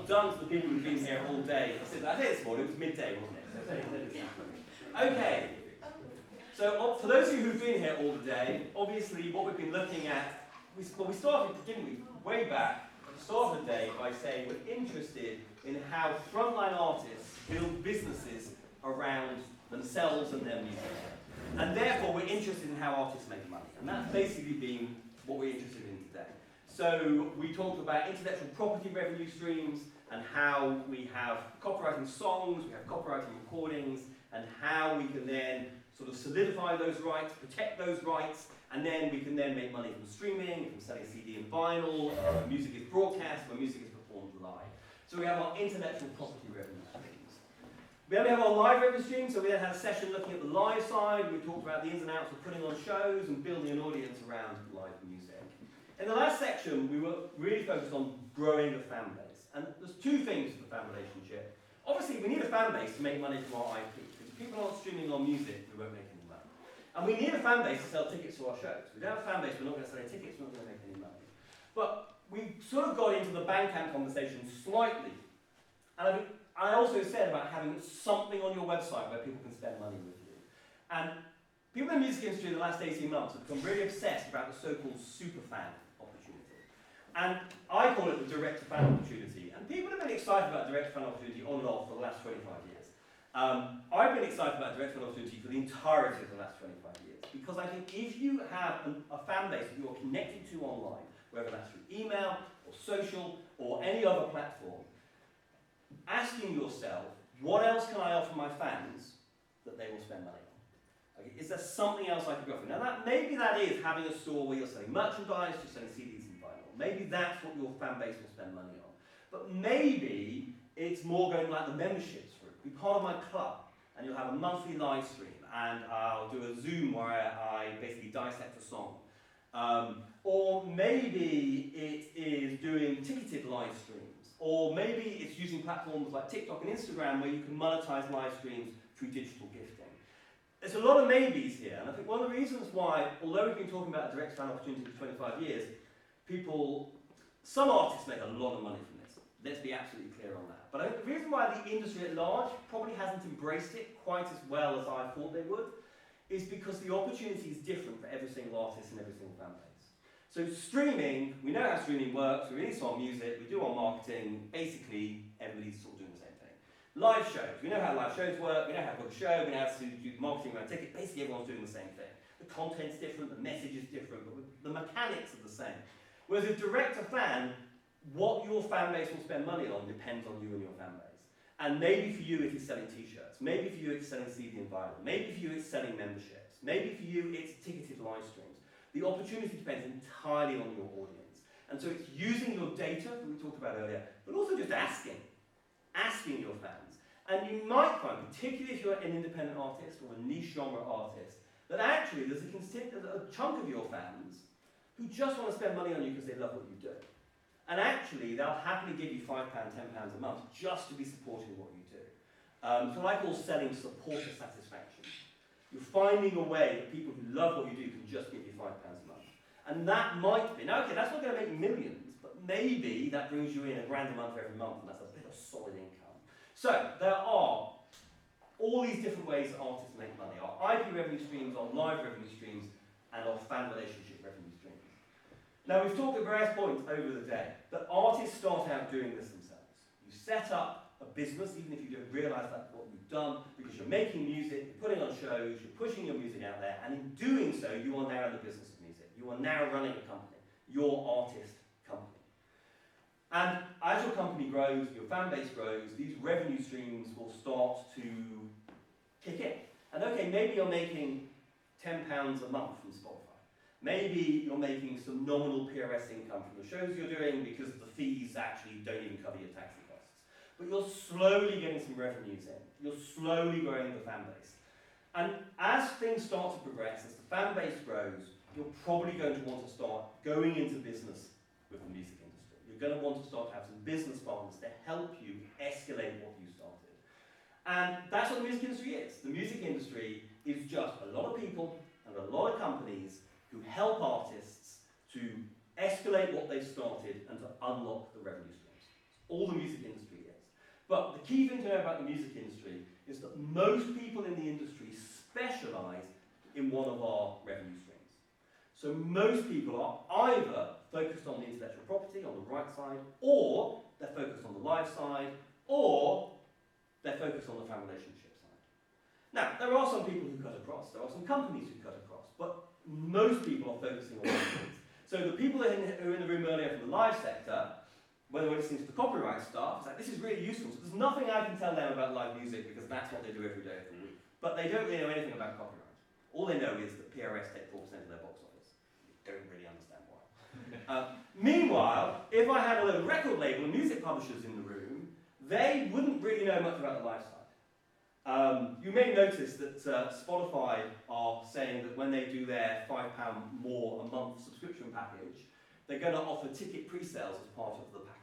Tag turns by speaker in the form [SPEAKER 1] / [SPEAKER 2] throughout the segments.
[SPEAKER 1] done to the people who've been here all day. I said that this morning, it was midday, wasn't it? Okay. So for those of you who've been here all day, obviously what we've been looking at, we started, didn't we, way back, we started the day by saying we're interested in how frontline artists build businesses around themselves and their music. And therefore we're interested in how artists make money. And that's basically been what we're interested in today. So we talked about intellectual property revenue streams and how we have copywriting songs, we have copywriting recordings, and how we can then sort of solidify those rights, protect those rights, and then we can then make money from streaming, from selling CD and vinyl, when music is broadcast, when music is performed live. So we have our intellectual property revenue streams. We only have our live revenue streams, so we then had a session looking at the live side. We talked about the ins and outs of putting on shows and building an audience around live music. In the last section, we were really focused on growing the fan base. And there's two things to the fan relationship. Obviously, we need a fan base to make money from our IP. Because if people aren't streaming our music, we won't make any money. And we need a fan base to sell tickets to our shows. If we don't have a fan base, we're not going to sell any tickets, we're not going to make any money. But we sort of got into the Bandcamp conversation slightly. And I also said about having something on your website where people can spend money with you. And people in the music industry in the last 18 months have become really obsessed about the so-called superfan opportunity. And I call it the direct-to-fan opportunity. And people have been excited about direct-to-fan opportunity on and off for the last 25 years. I've been excited about direct-to-fan opportunity for the entirety of the last 25 years. Because I think if you have a fan base that you're connected to online, whether that's through email or social or any other platform, asking yourself, what else can I offer my fans that they will spend money on? Okay, is there something else I could go for? Now, maybe that is having a store where you're selling merchandise, you're selling CDs and vinyl. Maybe that's what your fan base will spend money on. But maybe it's more going like the memberships route. Be part of my club, and you'll have a monthly live stream, and I'll do a Zoom where I basically dissect a song. Or maybe it is doing ticketed live streams. Or maybe it's using platforms like TikTok and Instagram where you can monetize live streams through digital gifting. There's a lot of maybes here, and I think one of the reasons why, although we've been talking about a direct fan opportunity for 25 years, some artists make a lot of money from this. Let's be absolutely clear on that. But I think the reason why the industry at large probably hasn't embraced it quite as well as I thought they would is because the opportunity is different for every single artist and every single fan base. So streaming, we know how streaming works, we release our music, we do our marketing, basically everybody's sort of doing the same thing. Live shows, we know how live shows work, we know how to book a show, we know how to do marketing around tickets, basically everyone's doing the same thing. The content's different, the message is different, but the mechanics are the same. Whereas a direct-to-fan, what your fan base will spend money on depends on you and your fan base. And maybe for you it is selling t-shirts, maybe for you it's selling CD and vinyl, maybe for you it's selling memberships, maybe for you it's ticketed live streams. The opportunity depends entirely on your audience. And so it's using your data that we talked about earlier, but also just asking your fans. And you might find, particularly if you're an independent artist or a niche genre artist, that actually there's a chunk of your fans who just want to spend money on you because they love what you do. And actually, they'll happily give you £5, £10 a month just to be supporting what you do. So I call selling supporter satisfaction. You're finding a way that people who love what you do can just give you £5 a month. And that might be, now okay, that's not going to make millions, but maybe that brings you in £1 grand a month every month, and that's a bit of solid income. So there are all these different ways that artists make money. Our IP revenue streams, our live revenue streams, and our fan relationship revenue streams. Now we've talked at various points over the day that artists start out doing this themselves. You set up a business, even if you don't realise that's what you've done, because you're making music, you're putting on shows, you're pushing your music out there, and in doing so, you are now in the business of music. You are now running a company, your artist company. And as your company grows, your fan base grows, these revenue streams will start to kick in. And okay, maybe you're making £10 a month from Spotify. Maybe you're making some nominal PRS income from the shows you're doing because the fees actually don't even cover your taxi costs. But you're slowly getting some revenues in. You're slowly growing the fan base. And as things start to progress, as the fan base grows, you're probably going to want to start going into business with the music industry. You're going to want to start to have some business partners to help you escalate what you started. And that's what the music industry is. The music industry is just a lot of people and a lot of companies who help artists to escalate what they've started and to unlock the revenue streams. All the music industry is. But the key thing to know about the music industry is that most people in the industry specialise in one of our revenue streams. So most people are either focused on the intellectual property, on the right side, or they're focused on the live side, or they're focused on the fan relationship side. Now, there are some people who cut across, there are some companies who cut across, but most people are focusing on these things. So the people who were in the room earlier from the live sector, when they were listening to the copyright stuff, it's like, this is really useful. So there's nothing I can tell them about live music because that's what they do every day of the week. But they don't really know anything about copyright. All they know is that PRS take 4% of their box office. They don't really understand why. Meanwhile, if I had a little record label and music publishers in the room, they wouldn't really know much about the live side. You may notice that Spotify are saying that when they do their £5 more a month subscription package, they're going to offer ticket pre-sales as part of the package.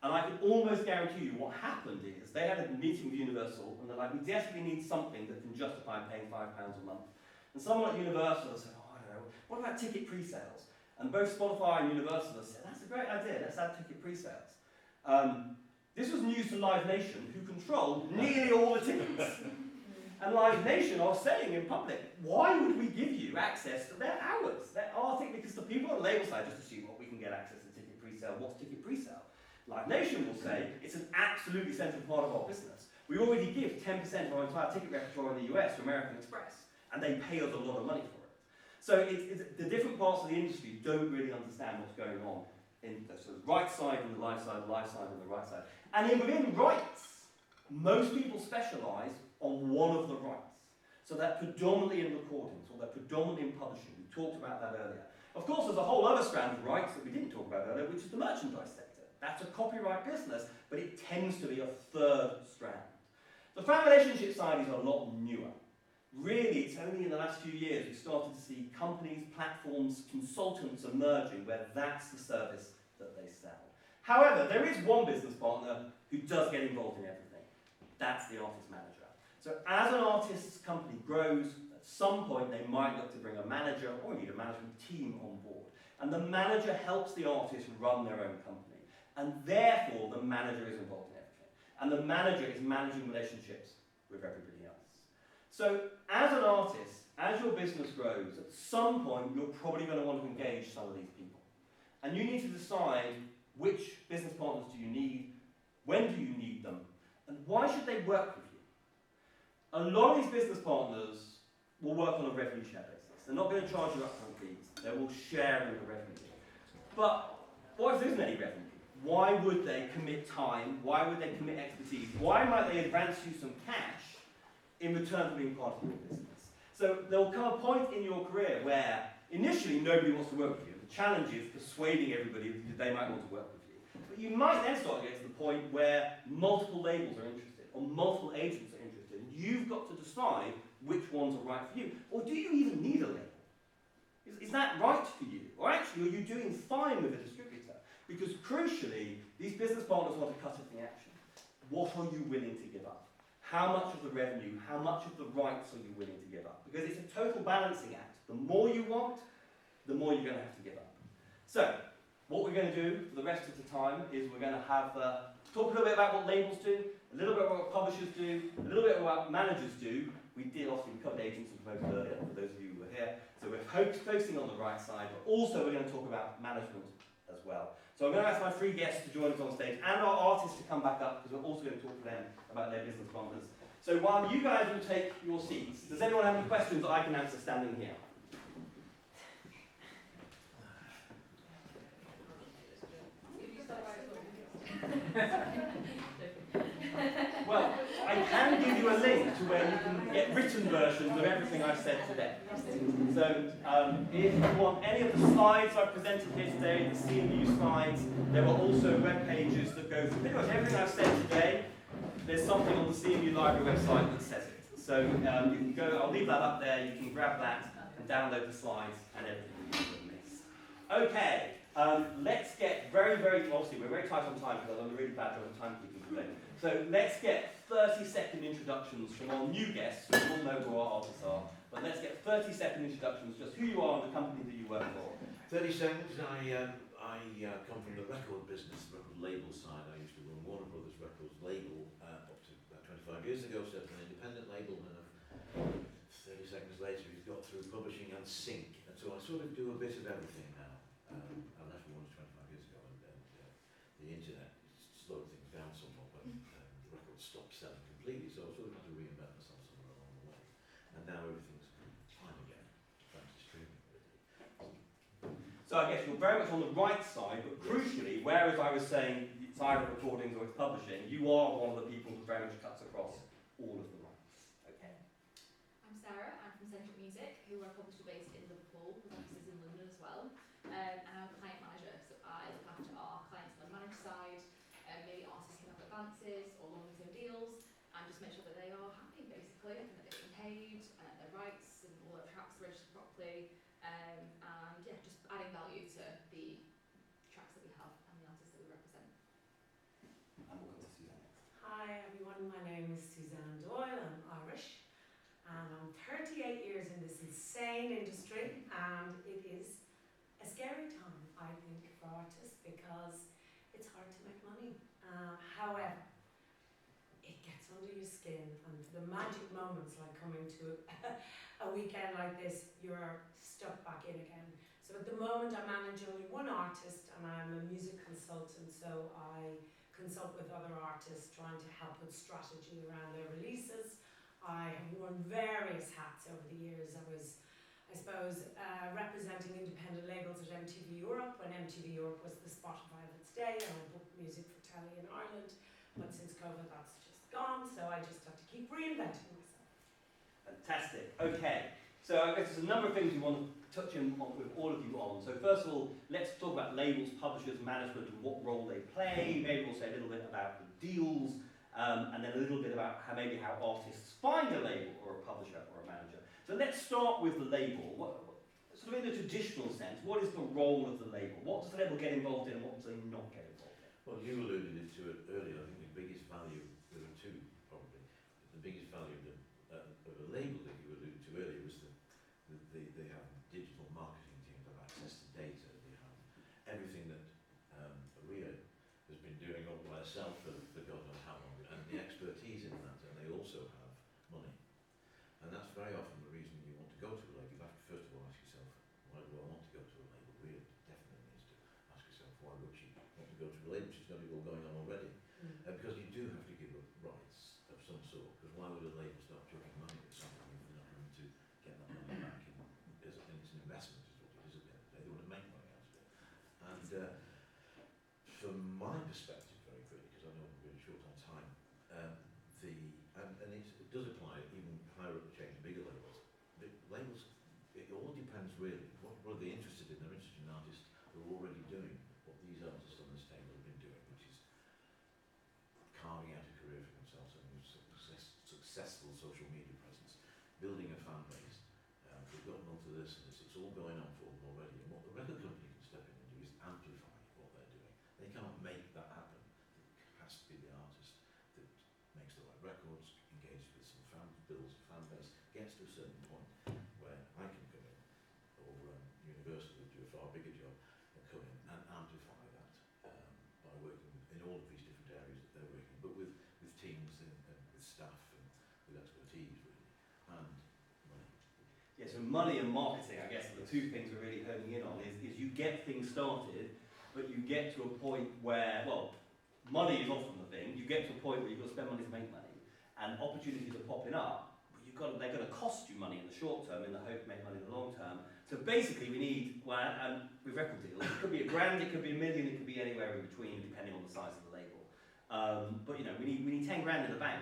[SPEAKER 1] And I can almost guarantee you what happened is they had a meeting with Universal and they're like, we desperately need something that can justify paying £5 a month. And someone at Universal said, oh, I don't know, what about ticket pre-sales? And both Spotify and Universal said, that's a great idea, let's add ticket pre-sales. This was news to Live Nation, who control nearly all the tickets. And Live Nation are saying in public, why would we give you access to their hours? Their article, because the people on the label side just assume, well, we can get access to ticket pre-sale. What's ticket pre-sale? Live Nation will say, it's an absolutely central part of our business. We already give 10% of our entire ticket repertoire in the US to American Express, and they pay us a lot of money for it. So the different parts of the industry don't really understand what's going on in the sort of right side and the live side and the right side. And then within rights, most people specialise on one of the rights. So they're predominantly in recordings, or they're predominantly in publishing. We talked about that earlier. Of course, there's a whole other strand of rights that we didn't talk about earlier, which is the merchandise sector. That's a copyright business, but it tends to be a third strand. The fan relationship side is a lot newer. Really, it's only in the last few years we've started to see companies, platforms, consultants emerging where that's the service that they sell. However, there is one business partner who does get involved in everything. That's the artist manager. So as an artist's company grows, at some point they might look to bring a manager or indeed a management team on board. And the manager helps the artist run their own company. And therefore, the manager is involved in everything. And the manager is managing relationships with everybody else. So as an artist, as your business grows, at some point you're probably going to want to engage some of these people. And you need to decide which business partners do you need, when do you need them, and why should they work with you? A lot of these business partners will work on a revenue share basis. They're not going to charge you upfront fees. They will share in the revenue. But what if there isn't any revenue? Why would they commit time? Why would they commit expertise? Why might they advance you some cash in return for being part of your business? So there will come a point in your career where initially nobody wants to work with you. The challenge is persuading everybody that they might want to work with you. But you might then start to get to the point where multiple labels are interested, or multiple agents are interested, and you've got to decide which ones are right for you. Or do you even need a label? Is that right for you? Or actually, are you doing fine with a distributor? Because crucially, these business partners want to cut off the action. What are you willing to give up? How much of the revenue, how much of the rights are you willing to give up? Because it's a total balancing act. The more you want, the more you're going to have to give up. So, what we're going to do for the rest of the time is we're going to have talk a little bit about what labels do, a little bit about what publishers do, a little bit about what managers do. We covered agents and promoters earlier, for those of you who were here. So we're focusing on the right side, but also we're going to talk about management as well. So I'm going to ask my three guests to join us on stage and our artists to come back up because we're also going to talk to them about their business partners. So while you guys will take your seats, does anyone have any questions that I can answer standing here? Well, I can give you a link to where you can get written versions of everything I've said today. So if you want any of the slides I've presented here today, the CMU slides, there are also web pages that go through pretty much everything I've said today. There's something on the CMU library website that says it. So you can go, I'll leave that up there, you can grab that and download the slides and everything you miss. Okay, let's get obviously we're very tight on time because I've done a really bad job of timekeeping today. So let's get 30-second introductions from our new guests, who all know who our artists are, but let's get 30-second introductions, just who you are and the company that you work for.
[SPEAKER 2] 30 seconds. I come from the record business, the record label side. I used to run Warner Brothers Records label up to about 25 years ago, set up an independent label, and 30 seconds later he's got through publishing and sync. And so I sort of do a bit of everything now. I left Warner 25 years ago, and the internet slowed things down somewhat, but the records stopped selling completely, so I sort of had to reinvent myself somewhere along the way. And now everything's fine again, thanks to streaming.
[SPEAKER 1] So I guess you're very much on the right side, but crucially, whereas I was saying it's either recordings or it's publishing, you are one of the people who very much cuts across all of the rights. Okay.
[SPEAKER 3] I'm Sarah, I'm from Centric Music, who are a publisher based in Liverpool, with offices in London as well. And I'm a client manager, so I look after our clients on the managed side, maybe artists can have advances or longer term deals, and just make sure that they are happy basically, and that they're getting paid, their rights and all their tracks are registered properly. And yeah, just adding value to the tracks that we have and the artists that we represent.
[SPEAKER 1] And we'll come to Suzanne next.
[SPEAKER 4] Hi everyone, my name is Suzanne Doyle, I'm Irish, and I'm 38 years in this insane industry, and it is a scary time, I think, for artists because it's hard to make money. However, it gets under your skin, and the magic moments like coming to a weekend like this, you're stuck back in again. So at the moment I manage only one artist, and I'm a music consultant, so I consult with other artists trying to help with strategy around their releases. I have worn various hats over the years. I was, I suppose, representing independent labels at MTV Europe, when MTV Europe was the Spotify of its day, and I booked music for telly in Ireland. But since COVID, that's just gone, so I just have to keep reinventing myself.
[SPEAKER 1] Fantastic. Okay. So I guess there's a number of things we want to touch on with all of you on. So first of all, let's talk about labels, publishers, management, and what role they play. Maybe we'll say a little bit about the deals, and then a little bit about how artists find a label or a publisher or a manager. So let's start with the label. Sort of in the traditional sense, what is the role of the label? What does the label get involved in, and what does it not get involved in?
[SPEAKER 2] Well, you alluded to it earlier. I think the biggest value, there are two probably, the biggest value of a label that you alluded to earlier was that they have digital marketing teams, have access to data, they have everything that Ria has been doing all by herself for God knows how long, and the expertise in that, and they also have money. And that's very often the reason you want to go to a label. You have to first of all ask yourself, why do I want to go to a label? Ria definitely needs to ask yourself, why would she want to go to a label? She's got it all going on already. Because you do have to give up rights of some sort, because why would a label start chucking money at something if they're not going to get that money back? It's an investment is what it is at the end of the day. They want to make money out of it. And from my perspective, very quickly, because I know I'm really short on time, it does apply even higher up the chain to bigger labels. The labels, it all depends really. What are they interested in? They're interested in artists who are already doing what these artists on this table have been doing, which is carving out a career for themselves, having a successful social media presence, building a fan base. They've gotten onto this, and it's all going on for them already. And what the record company can step in and do is amplify what they're doing. They cannot make that happen. It has to be the artist that makes the right records, engages with some fans, builds a fan base, gets to a certain point where I can come in, or Universal would do a far bigger job, and come in and amplify that by working in all of these different areas that they're working, but with teams and with staff and with expertise really, and money.
[SPEAKER 1] Yeah, so money and marketing, I guess, are the two things we're really honing in on, is you get things started, but you get to a point where, well, money is often the thing, you get to a point where you've got to spend money to make money, and opportunities are popping up, but they're going to cost you money in the short term in the hope to make money in the long term. So basically we need, with record deals, it could be $1,000, it could be $1 million, it could be anywhere in between depending on the size of the label. But we need 10 grand in the bank.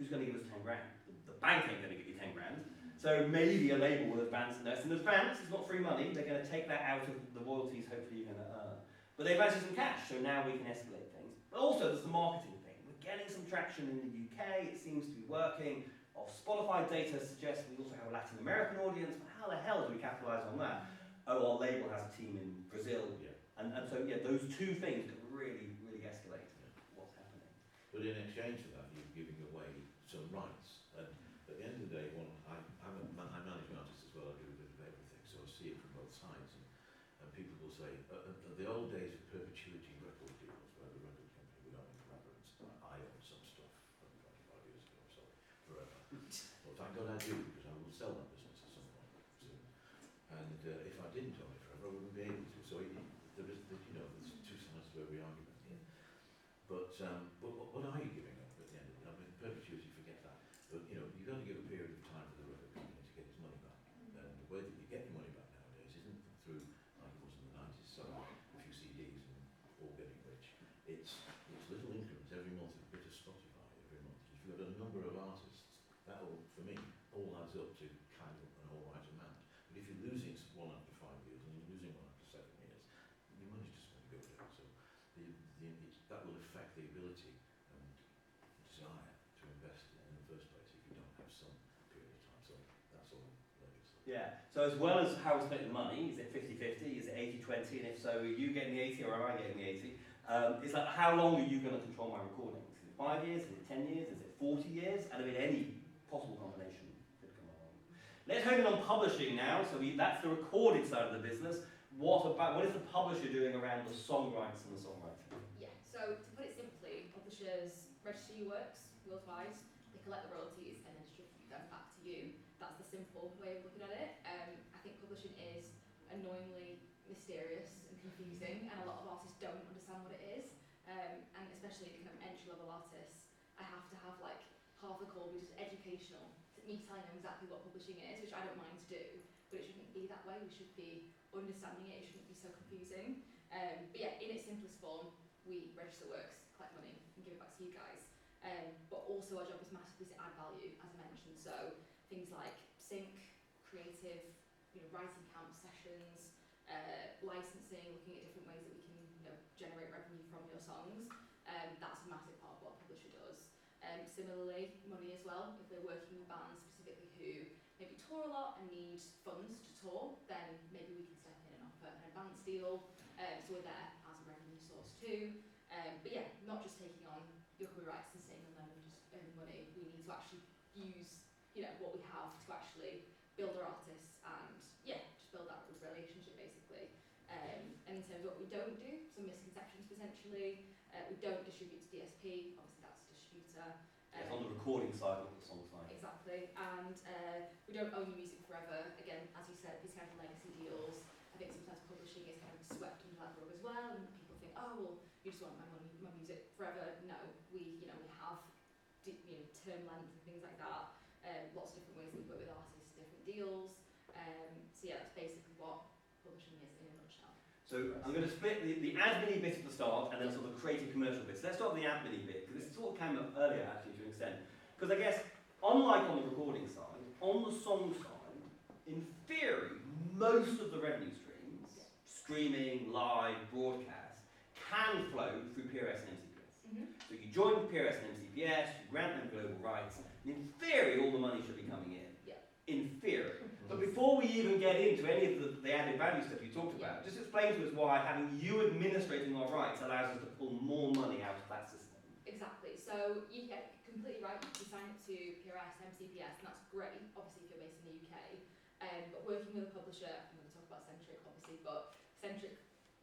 [SPEAKER 1] Who's going to give us 10 grand? The bank ain't going to give you 10 grand. So maybe a label will advance in this. And advance is not free money. They're going to take that out of the royalties hopefully you're going to earn. But they've added some cash, so now we can escalate things. But also there's the marketing thing. We're getting some traction in the UK. It seems to be working. Our Spotify data suggests we also have a Latin American audience. But how the hell do we capitalise on that? Oh, our label has a team in Brazil.
[SPEAKER 2] Yeah.
[SPEAKER 1] And so, yeah, those two things could really, really escalate what's happening.
[SPEAKER 2] But in exchange for that, you're giving away some rights. And at the end of the day, I manage artists as well. I do a bit of everything, so I see it from both sides. And people will say, the old days of perpetuity record deals, where the record company would own forever, and I own some stuff from 25 years ago, sorry, forever. Well, thank God I do, because I will sell that business at some point soon. And if I didn't own it forever, I wouldn't be able to. So there is, you know, there's two sides to every argument here. But what are you giving up at the end of it? I mean, perpetuity, forget that. But you know, you've got to give a period of time for the record company to get its money back. And the way that you get your money back nowadays isn't through, like it was in the 90s, selling a few CDs and all getting rich. It's little increments every month, a bit of Spotify every month. If you've got a number of artists, that will, for me, all adds up to kind of an all right amount. But if you're losing one after 5 years and you're losing one after 7 years, your money's just going to go down. So that will affect the ability and desire to invest in the first place if you don't have some period of time. So that's all legacy.
[SPEAKER 1] Yeah. So as well as how we split the money, is it 50-50? Is it 80-20? And if so, are you getting the 80 or am I getting the 80? It's like, how long are you going to control my recordings? Is it 5 years? Is it 10 years? Is it 40 years? And I mean, any possible combination could come along. Let's hone in on publishing now. So that's the recorded side of the business. What is the publisher doing around the song rights and the songwriting?
[SPEAKER 3] Yeah, so to put it simply, publishers register your works worldwide, they collect the royalties and then distribute them back to you. That's the simple way of looking at it. I think publishing is annoyingly mysterious and confusing, and a lot of artists don't understand what it is. And especially kind of entry-level artists, I have to have like half the call be just educational, me telling them exactly what publishing is, which I don't mind to do, but it shouldn't be that way. We should be understanding it. It shouldn't be so confusing. But yeah, in its simplest form, we register works, collect money, and give it back to you guys. But also our job is massively to add value, as I mentioned. So things like sync, creative, writing camp sessions, licensing, looking at different ways that we can generate revenue from your songs. That's a massive part of what a publisher does. Similarly, money as well. If we're working with bands specifically who maybe tour a lot and need funds to tour, then maybe we can step in and offer an advance deal. So we're there as a revenue source too. But yeah, not just taking on your copyrights and staying on them and just earning money. We need to actually use what we have to actually build our artists and just build that relationship basically. And in terms of what we don't do, some misconceptions potentially. We don't distribute to DSP, obviously that's a distributor.
[SPEAKER 1] It's on the recording side, not the song side.
[SPEAKER 3] Exactly, and we don't own your music forever. Again, as you said, these kind of legacy deals. I think sometimes publishing is kind of swept under that rug as well, and people think, oh well, you just want my music forever. No, we have term length and things like that. Lots of different ways that we work with artists, different deals. So yeah, that's basically what publishing is in a nutshell.
[SPEAKER 1] So I'm going to split the admin bit at the start and then sort of the creative commercial bit. So let's start with the admin bit, because this sort of came up earlier actually to an extent. Because I guess, unlike on the recording side, on the song side, in theory, most of the revenue streams, streaming, live, broadcast, can flow through PRS and MCPS. So you join PRS and MCPS, you grant them global rights, and in theory all the money should be coming in. In theory. But before we even get into any of the added value stuff you talked about, just explain to us why having you administrating our rights allows us to pull more money out of that system.
[SPEAKER 3] Exactly. So you get completely right. You sign up to PRS, MCPS, and that's great, obviously if you're based in the UK. But working with a publisher, I'm going to talk about Centric obviously, but Centric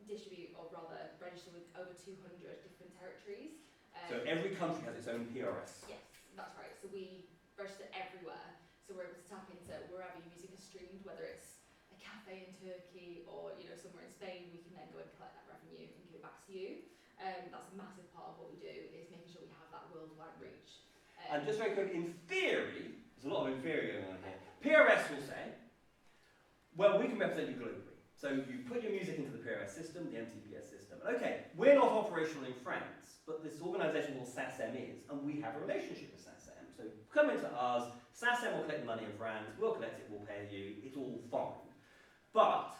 [SPEAKER 3] distribute, or rather register with over 200 different territories.
[SPEAKER 1] So every country has its own PRS?
[SPEAKER 3] Yes, that's right. So we register everywhere. So we're able to tap into wherever your music is streamed, whether it's a cafe in Turkey or somewhere in Spain. We can then go and collect that revenue and give it back to you. That's a massive part of what we do, is making sure we have that worldwide reach.
[SPEAKER 1] And just very quick, in theory, there's a lot of in theory going on here. PRS will say, well, we can represent you globally. So you put your music into the PRS system, the MCPS system. Okay, we're not operational in France, but this organisation called SACEM is, and we have a relationship with SACEM. So come into us, SACEM will collect the money in France, we'll collect it, we'll pay you, it's all fine. But,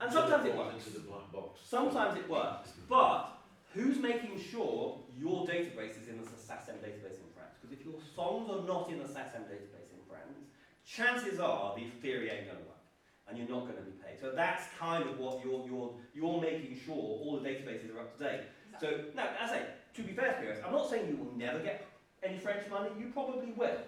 [SPEAKER 1] and sometimes it works.
[SPEAKER 2] Into the black box.
[SPEAKER 1] Sometimes it works, but who's making sure your database is in the SACEM database in France? Because if your songs are not in the SACEM database in France, chances are the theory ain't going to work, and you're not going to be paid. So that's kind of what you're making sure all the databases are up to date.
[SPEAKER 3] Exactly.
[SPEAKER 1] So now, as I say, to be fair to PRS, I'm not saying you will never get any French money. You probably will,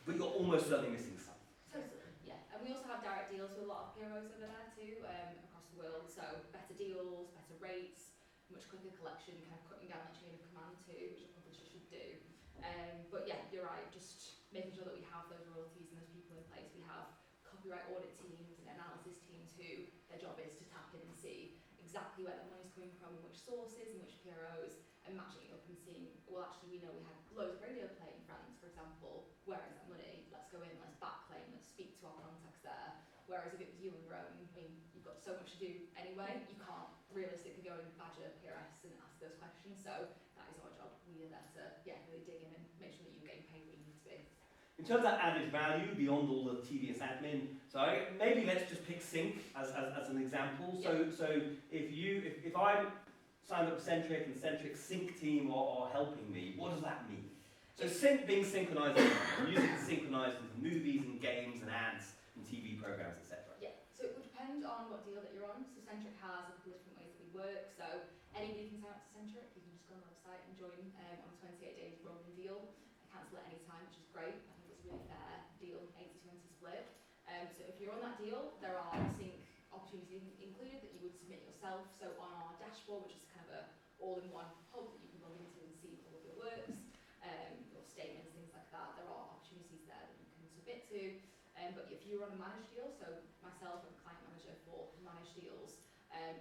[SPEAKER 1] but you're almost certainly missing some.
[SPEAKER 3] Totally, yeah. And we also have direct deals with a lot of heroes over there too, across the world, so better deals, better rates, much quicker collection, kind of cutting down that chain of command too, which a publisher should do. But yeah, you're right, just making sure that we have those royalties and those people in place. We have copyright audit teams and analysis teams who their job is to tap in and see exactly where the money's coming from and which sources and which PROs, and matching it up and seeing, well actually we know we had loads of radio play in France, for example, where is that money? Let's go in, let's backclaim, let's speak to our contacts there. Whereas if it was you and Rome, I mean, you've got so much to do anyway, you can't realistically go and badger PRS and ask those questions, so that is our job. We are there to, really dig in and make sure that you're getting paid what you need to be.
[SPEAKER 1] In terms of added value, beyond all the tedious admin, maybe let's just pick Sync as an example.
[SPEAKER 3] Yeah.
[SPEAKER 1] So if I'm signed up to Centric and Centric Sync team are helping me, what does that mean? So Sync being synchronised, music is synchronised into movies and games and ads and TV programmes, etc.
[SPEAKER 3] Yeah, so it would depend on what deal that you're on. So Centric has a couple of different ways that we work. So anybody can sign up to Centric. You can just go on the website and join on a 28-day rolling deal. Cancel at any time, which is great. I think it's a really fair deal, 80-20 split. So if you're on that deal, there are sync opportunities included that you would submit yourself. So on our dashboard, which is kind of a all-in-one hub that you can log into and see all of your works, your statements, things like that. There are opportunities there that you can submit to. But if you're on a managed deal, so myself, I'm a client manager for managed deals,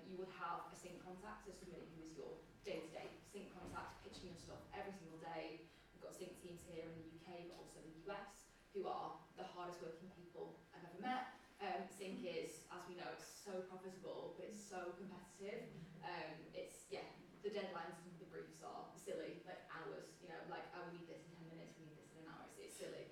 [SPEAKER 3] you would have a sync contact, so somebody who is your day-to-day sync contact, pitching your stuff every single day. We've got sync teams here in the UK, but also the US, who are the hardest working people I've ever met. Sync is, as we know, it's so profitable, but it's so competitive. The deadlines and the briefs are silly, like hours, oh, we need this in 10 minutes, we need this in an hour, it's silly.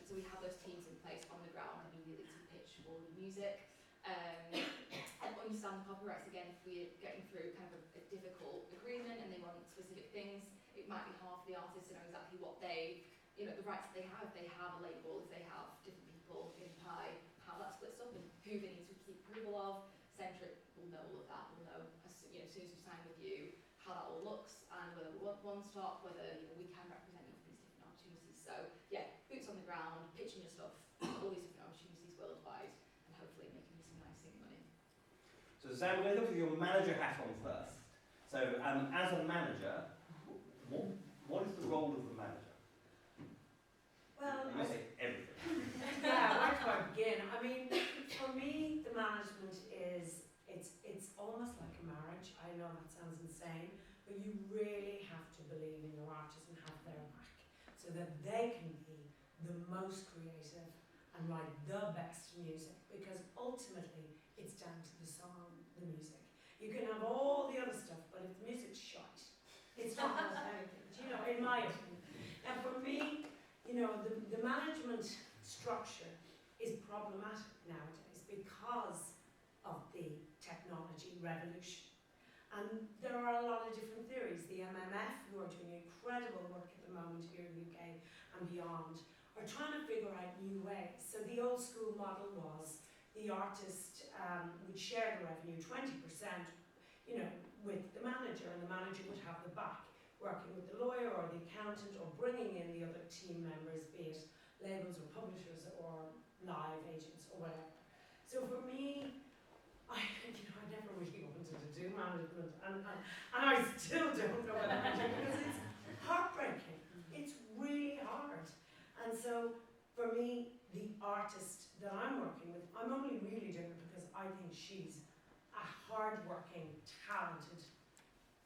[SPEAKER 3] So we have those teams in place on the ground immediately to pitch all the music. And understand the copyrights again, if we're getting through kind of a difficult agreement and they want specific things, it might be hard for the artist to know exactly what they, the rights that they have, if they have a label, if they have different people in pie, how that splits up and who they need to keep approval of. Centric will know all of that, will know as soon as we sign with you how that all looks and whether we want one stop, whether we can represent you for these different opportunities. So boots on the ground, pitching your stuff, all these different opportunities worldwide, and hopefully making you some nice sync money.
[SPEAKER 1] So Sam, we're going to look at your manager hat on first. So as a manager, what is the role of the manager?
[SPEAKER 4] Well,
[SPEAKER 1] You say everything.
[SPEAKER 4] where do I begin? I mean, for me, the management is, it's almost like a marriage. I know that sounds insane, but you really have to believe in your artist and have their back so that they can be the most creative and write the best music, because ultimately it's down to the song, the music. You can have all the other stuff, but if the music's shite, it's not worth anything, in my opinion. And for me, the management structure is problematic nowadays because of the technology revolution. And there are a lot of different theories. The MMF, who are doing incredible work at the moment here in the UK and beyond, are trying to figure out new ways. So the old school model was the artist would share the revenue 20%, with the manager, and the manager would have the back, working with the lawyer or the accountant or bringing in the other team members, be it labels or publishers or live agents or whatever. So for me, I never really wanted to do management, and I still don't know what I'm doing, because it's heartbreaking. It's really hard. And so for me, the artist that I'm working with, I'm only really doing it because I think she's a hard-working, talented,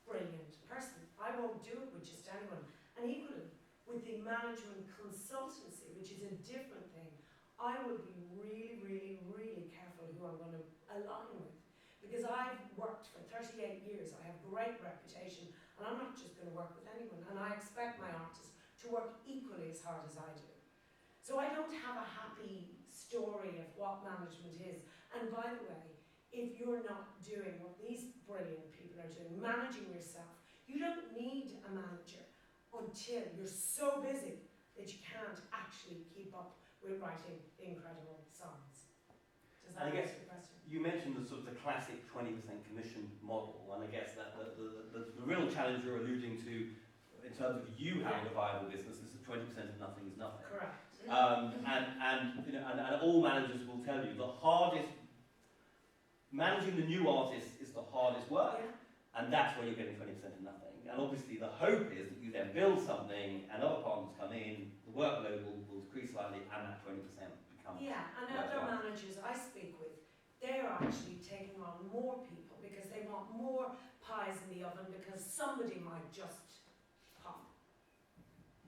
[SPEAKER 4] brilliant person. I won't do it with just anyone. And equally, with the management consultancy, which is a different thing, I would be really, really, really careful who I'm going to align with. Because I've worked for 38 years, I have great reputation, and I'm not just going to work with anyone. And I expect my artists to work equally as hard as I do. So I don't have a happy story of what management is. And by the way, if you're not doing what these brilliant people are doing, managing yourself, you don't need a manager until you're so busy that you can't actually keep up with writing incredible songs. Does that answer the question?
[SPEAKER 1] You mentioned the sort of the classic 20% commission model, and I guess that the real challenge you're alluding to in terms of you having a viable business is that 20% of nothing is nothing.
[SPEAKER 4] Correct.
[SPEAKER 1] And all managers will tell you the hardest Managing the new artists is the hardest work,
[SPEAKER 4] Yeah.
[SPEAKER 1] and that's where you're getting 20% of nothing. And obviously the hope is that you then build something and other partners come in, the workload will decrease slightly and that 20% becomes
[SPEAKER 4] Yeah, and other managers I speak with, they're actually taking on more people because they want more pies in the oven because somebody might just pop.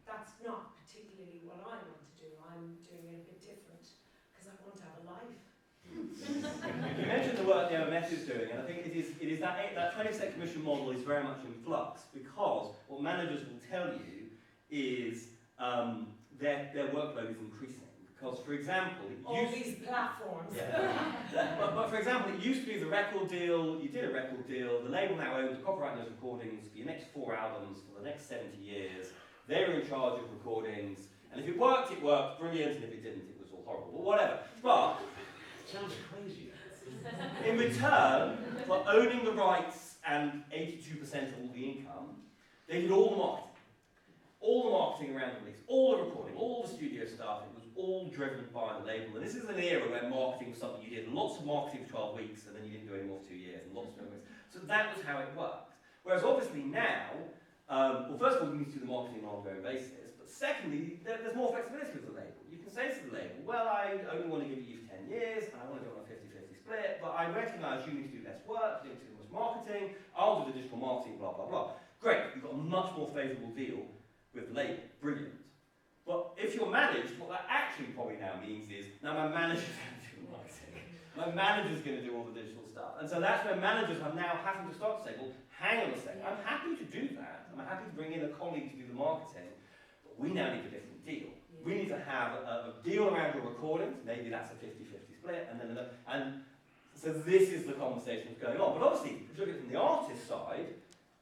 [SPEAKER 4] That's not particularly what I want to do. I'm doing it a bit different because I want to have a life.
[SPEAKER 1] You mentioned the work the OMS is doing, and I think it is that 20% commission model is very much in flux because what managers will tell you is their workload is increasing. Because, for example,
[SPEAKER 4] these platforms.
[SPEAKER 1] Yeah. but for example, it used to be the record deal, you did a record deal, the label now owns the copyright on those recordings for your next 4 albums for the next 70 years. They're in charge of recordings, and if it worked, brilliant, and if it didn't, it was all horrible, but whatever. But
[SPEAKER 2] Sounds crazy.
[SPEAKER 1] in return for owning the rights and 82% of all the income, they did all the marketing. All the marketing around the release, all the recording, all the studio stuff, it was all driven by the label. And this is an era where marketing was something you did. Lots of marketing for 12 weeks and then you didn't do any more for 2 years and lots of weeks. So that was how it worked. Whereas obviously now, well, first of all, you need to do the marketing on an ongoing basis. But secondly, there's more flexibility with the label. You can say to the label, well, I only want to give you 10 years and I want to do it on a 50-50 split, but I recognise you need to do less work, you need to do less marketing, I'll do the digital marketing, blah, blah, blah. Great, you've got a much more favourable deal with the label, brilliant. But if you're managed, what that actually probably now means is, now my manager's going to do the marketing. My manager's going to do all the digital stuff. And so that's where managers are now having to start to say, well, hang on a second, I'm happy to do that. I'm happy to bring in a colleague to do the marketing, but we now need a different deal.
[SPEAKER 4] Yeah.
[SPEAKER 1] We need to have a deal around your recordings, maybe that's a 50-50 split, and so this is the conversation that's going on. But obviously, if you look at it from the artist side,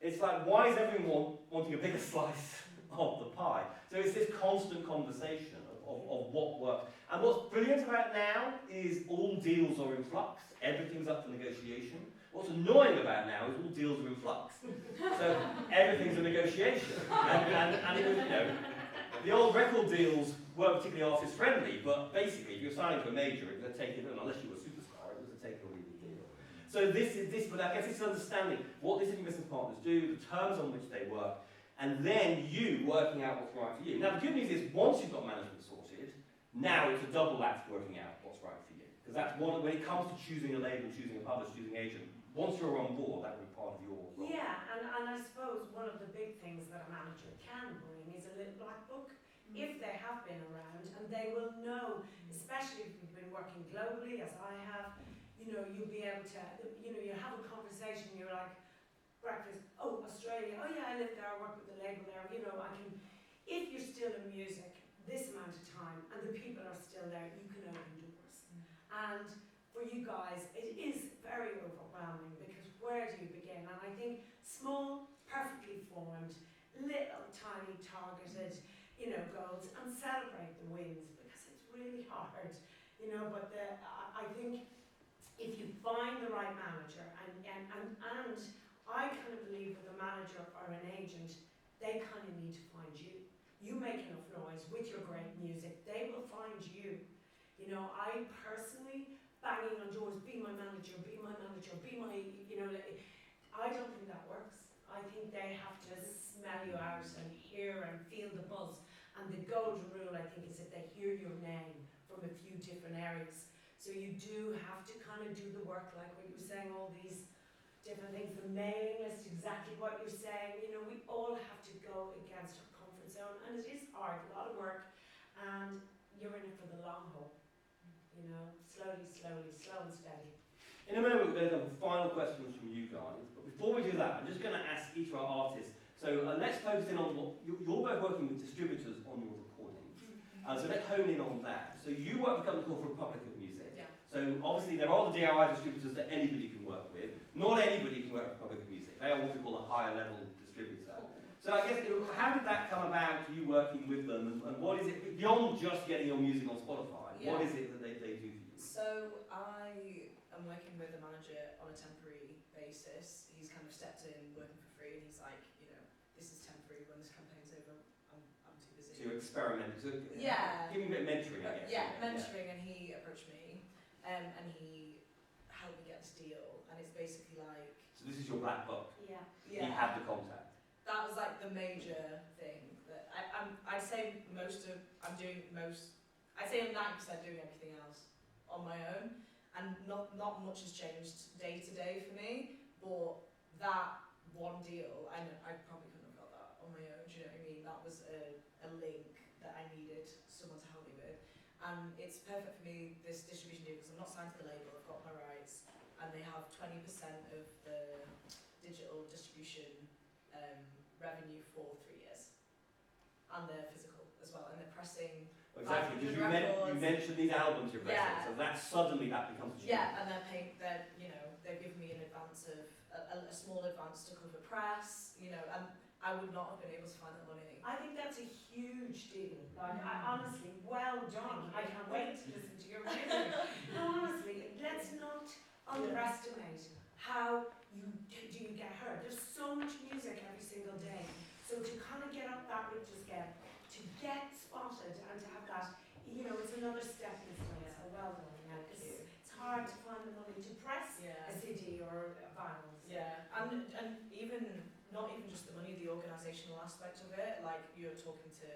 [SPEAKER 1] it's like, why is everyone wanting a bigger slice of the pie? So it's this constant conversation of what works. And what's brilliant about now is all deals are in flux. Everything's up for negotiation. What's annoying about now is all deals are in flux. So everything's a negotiation. And it was, you know, the old record deals weren't particularly artist friendly, but basically if you're signing to a major, it was a take it, unless you were a superstar, it was a take it or leave it deal. So but I guess it's understanding what these business partners do, the terms on which they work, and then you working out what's right for you. Now the good news is once you've got management sorted, now it's a double act working out what's right for you. Because that's one, when it comes to choosing a label, choosing a publisher, choosing an agent, once you're on board, that will be part of your role.
[SPEAKER 4] Yeah, and I suppose one of the big things that a manager can bring is a little black book. If they have been around, and they will know, especially if you've been working globally, as I have, you know, you'll be able to, you know, you have a conversation, you're like, breakfast, oh, Australia, oh yeah, I live there, I work with the label there, you know, I can, if you're still in music, this amount of time, and the people are still there, you can open doors. And for you guys, it is very overwhelming, because where do you begin? And I think small, perfectly formed, little tiny targeted, you know, goals, and celebrate the wins, because it's really hard, you know, but I think if you find the right manager, and I kind of believe with a manager or an agent, they kind of need to find you. You make enough noise with your great music, they will find you. You know, I personally, banging on doors, be my manager, be my manager, be my, you know, I don't think that works. I think they have to smell you out and hear and feel the buzz. And the golden rule, I think, is that they hear your name from a few different areas. So you do have to kind of do the work, like what you were saying, all these different things, the mailing list, exactly what you're saying. You know, we all have to go against our comfort zone, and it is hard, a lot of work, and you're in it for the long haul. You know, slowly, slow and steady.
[SPEAKER 1] In a moment, we're going to have final questions from you guys, but before we do that, I'm just going to ask each of our artists. So let's focus in on what you're both working with distributors on your recordings. So let's hone in on that. So you work with a company called Republic of Music.
[SPEAKER 3] Yeah.
[SPEAKER 1] So obviously there are the DIY distributors that anybody can work with. Not anybody can work with Republic of Music. They are what we call a higher level distributor. So I guess, how did that come about, you working with them, and what is it, beyond just getting your music on Spotify, what is it that they do for you?
[SPEAKER 5] So I am working with a manager on a temporary basis. He's kind of stepped in, working for free, and he's like, you know, this is temporary, when this campaign's over, I'm too busy.
[SPEAKER 1] So you're experimenting, so
[SPEAKER 5] yeah.
[SPEAKER 1] Give me a bit of mentoring, I guess.
[SPEAKER 5] Yeah, mentoring, and he approached me, and he help me get this deal, and it's basically like,
[SPEAKER 1] So this is your black book.
[SPEAKER 4] Yeah.
[SPEAKER 1] You have the contact.
[SPEAKER 5] That was like the major thing that I'd say I'd say I'm 90% doing everything else on my own, and not much has changed day to day for me, but that one deal, I probably couldn't have got that on my own, do you know what I mean? That was a link that I needed someone to help me with, and it's perfect for me, this distribution deal, because I'm not signed to the label, I've got my rights, and they have 20% of the digital distribution revenue for 3 years, and they're physical as well, and they're pressing.
[SPEAKER 1] Exactly, because you
[SPEAKER 5] 500 records.
[SPEAKER 1] mentioned these albums you're pressing,
[SPEAKER 5] Yeah.
[SPEAKER 1] so that suddenly becomes cheap.
[SPEAKER 5] Yeah, and they've given me an advance of a small advance to cover press, and I would not have been able to find that money.
[SPEAKER 4] I think that's a huge deal. Like, I honestly, well done. I can't wait to listen to your music. No, honestly, let's not underestimate how you get heard. There's so much music every single day. So to kind of get up that Richter scale, to get spotted and to have that, it's another stepping stone.
[SPEAKER 5] Yeah.
[SPEAKER 4] So well done. Yeah, because it's hard to find the money to press a CD or a vinyl.
[SPEAKER 5] Yeah, and even not even just the money, the organisational aspect of it. Like, you're talking to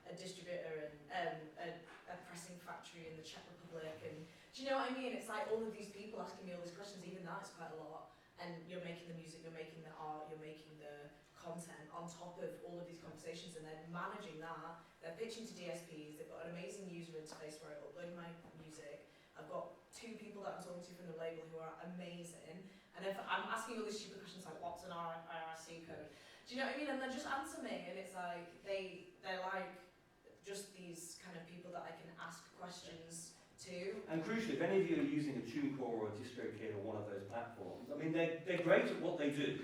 [SPEAKER 5] a distributor and a pressing factory in the Czech Republic, and do you know what I mean? It's like all of these people asking me all these questions. Even that is quite a lot. And you're making the music, you're making the art, you're making the content on top of all of these conversations, and then managing that. They're pitching to DSPs. They've got an amazing user interface where I upload my music. I've got 2 people that I'm talking to from the label who are amazing. And if I'm asking all these stupid questions like, what's an IRC code? Do you know what I mean? And they just answer me, and it's like they're like just these kind of people that I can ask questions to.
[SPEAKER 1] And crucially, if any of you are using a TuneCore or a DistroKid or one of those platforms, I mean, they're great at what they do.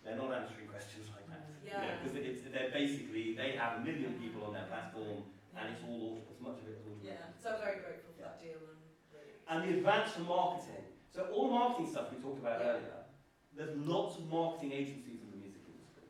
[SPEAKER 1] They're not answering questions like that.
[SPEAKER 5] Yeah.
[SPEAKER 1] Because they have 1 million people on their platform, and it's all as much of it as automated.
[SPEAKER 5] Yeah. So I'm very grateful for that deal, and really.
[SPEAKER 1] And the advance for marketing. So all the marketing stuff we talked about earlier, there's lots of marketing agencies in the music industry.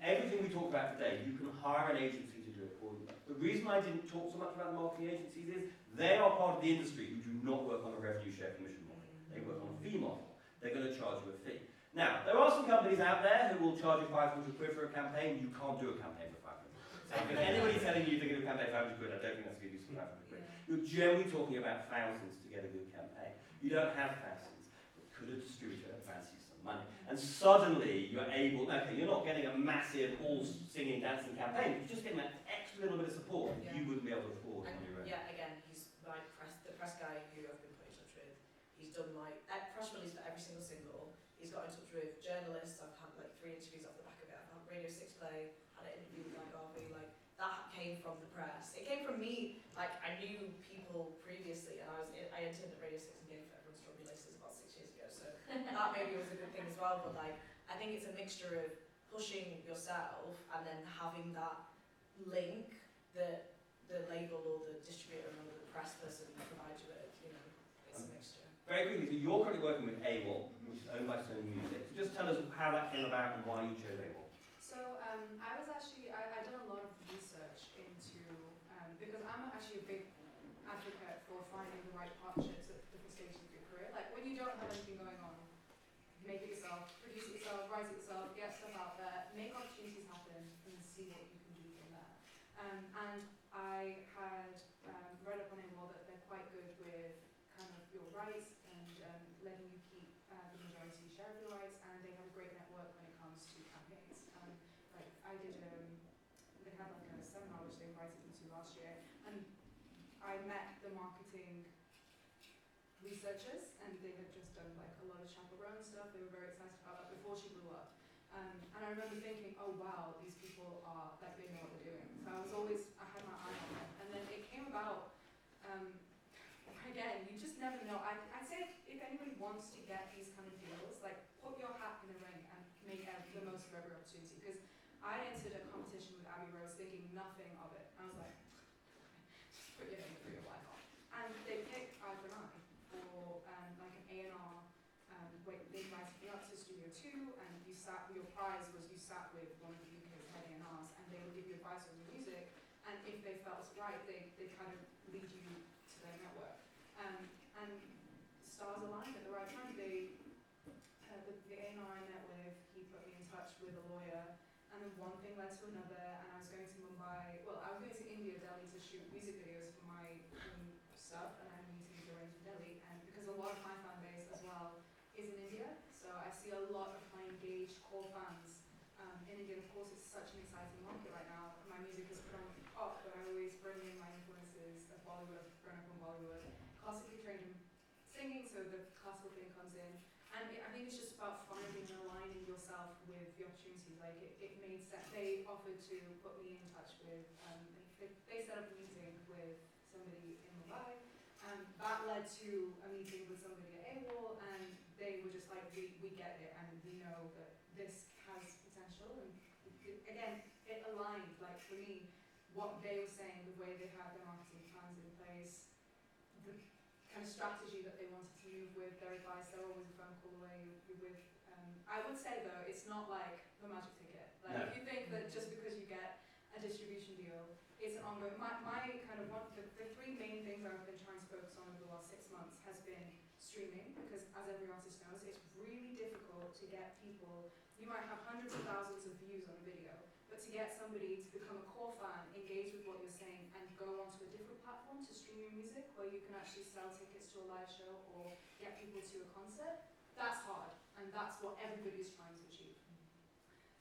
[SPEAKER 1] Everything we talked about today, you can hire an agency to do it for you. The reason I didn't talk so much about the marketing agencies is they are part of the industry who do not work on a revenue share commission model. They work on a fee model. They're going to charge you a fee. Now, there are some companies out there who will charge you 500 quid for a campaign. You can't do a campaign for 500 quid. So if anybody telling you they're going to do a campaign for 500 quid, I don't think that's going to be some 500 quid. You're generally talking about thousands to get a good campaign. You don't have thousands. But could a distributor advance you some money? And suddenly you're able, okay, you're not getting a massive all singing, dancing campaign, you're just getting that extra little bit of support you wouldn't be able to afford on your own.
[SPEAKER 5] Yeah, again, he's my the press guy who I've been put in touch with. He's done my press release for every single single. He's got in touch with journalists. I've had like 3 interviews off the back of it. I've had Radio 6 play, had an interview with Garvey. Like, that came from the press. It came from me. Like, I knew people previously, and I interned at Radio 6 and gave everyone strawberry laces about 6 years ago. So that maybe was a good thing as well. But like, I think it's a mixture of pushing yourself and then having that link that the label or the distributor or the press person provides you with. It's a mixture.
[SPEAKER 1] Very quickly, so you're currently working with AWOL, which is owned by Sony Music. So just tell us how that came about and why you chose AWOL.
[SPEAKER 3] So I was actually, I done a lot of research into, because I'm actually a big advocate for finding the right partnerships at different stages of your career. Like, when you don't have anything going on, make it yourself, produce it yourself, write it yourself, get stuff out there, make opportunities happen, and see what you can do from there. And I had read up on AWOL that they're quite good with kind of your rights and letting you keep the majority share of your rights, and they have a great network when it comes to campaigns. Like, I did, they had like a seminar which they invited me to last year, and I met the marketing researchers, and they had just done like a lot of chaperone stuff. They were very excited about that before she blew up. And I remember thinking, oh wow, these people are, like, they know what they're doing. So I had my eye on it. And then it came about, again, you just never know. I'd say if anybody wants to get these kind of deals, like, put your hat in the ring and make the most of every opportunity. Because I entered a competition with Abbey Rose thinking nothing of it. I was like, just put your name through your life on. And they picked Eye for an Eye for like an A&R. They invited me up to Studio 2, and your prize was you sat with one of the UK's head A&Rs, and they would give you advice on your music, and if they felt right, they kind of lead you to their network. And stars aligned at the right
[SPEAKER 6] one thing led to another, and I was going to Mumbai, well, I was going to India, Delhi to shoot music videos for my own stuff, and I had meetings arranged in Delhi, and because a lot of my fan base as well is in India, so I see a lot of my engaged core fans in India. Of course, it's such an exciting market right now. My music is predominantly pop, but I always bring in my influences of Bollywood. I've grown up on Bollywood, classically trained in singing, so the classical thing comes in. And I think it's just about finding and aligning yourself with the opportunities. Like it made sense. They offered to put me in touch with, they set up a meeting with somebody in Mumbai. That led to a meeting with somebody at AWOL, and they were just like, we get it, and we know that this has potential. And again, it aligned. Like for me, what they were saying, the way they had their marketing plans in place, the kind of strategy that they wanted to move with, their advice, they're always a phone call away with. I would say though, it's not like the magic ticket. Like
[SPEAKER 1] No.
[SPEAKER 6] if you think that just because you get a distribution deal, it's an ongoing. My kind of the three main things I've been trying to focus on over the last 6 months has been streaming, because as every artist knows, it's really difficult to get people. You might have hundreds of thousands of views on a video, but to get somebody to become a core fan, engage with what you're saying, and go onto a different platform to stream your music, where you can actually sell tickets to a live show or get people to a concert, that's hard, and that's what everybody is trying to achieve.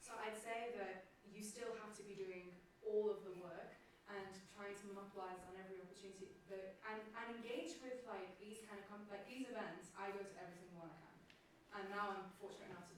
[SPEAKER 6] So I'd say that you still have to be doing all of the work and trying to monopolize on every opportunity and engage with like these kind of like these events. I go to every single one I can, and now I'm fortunate enough to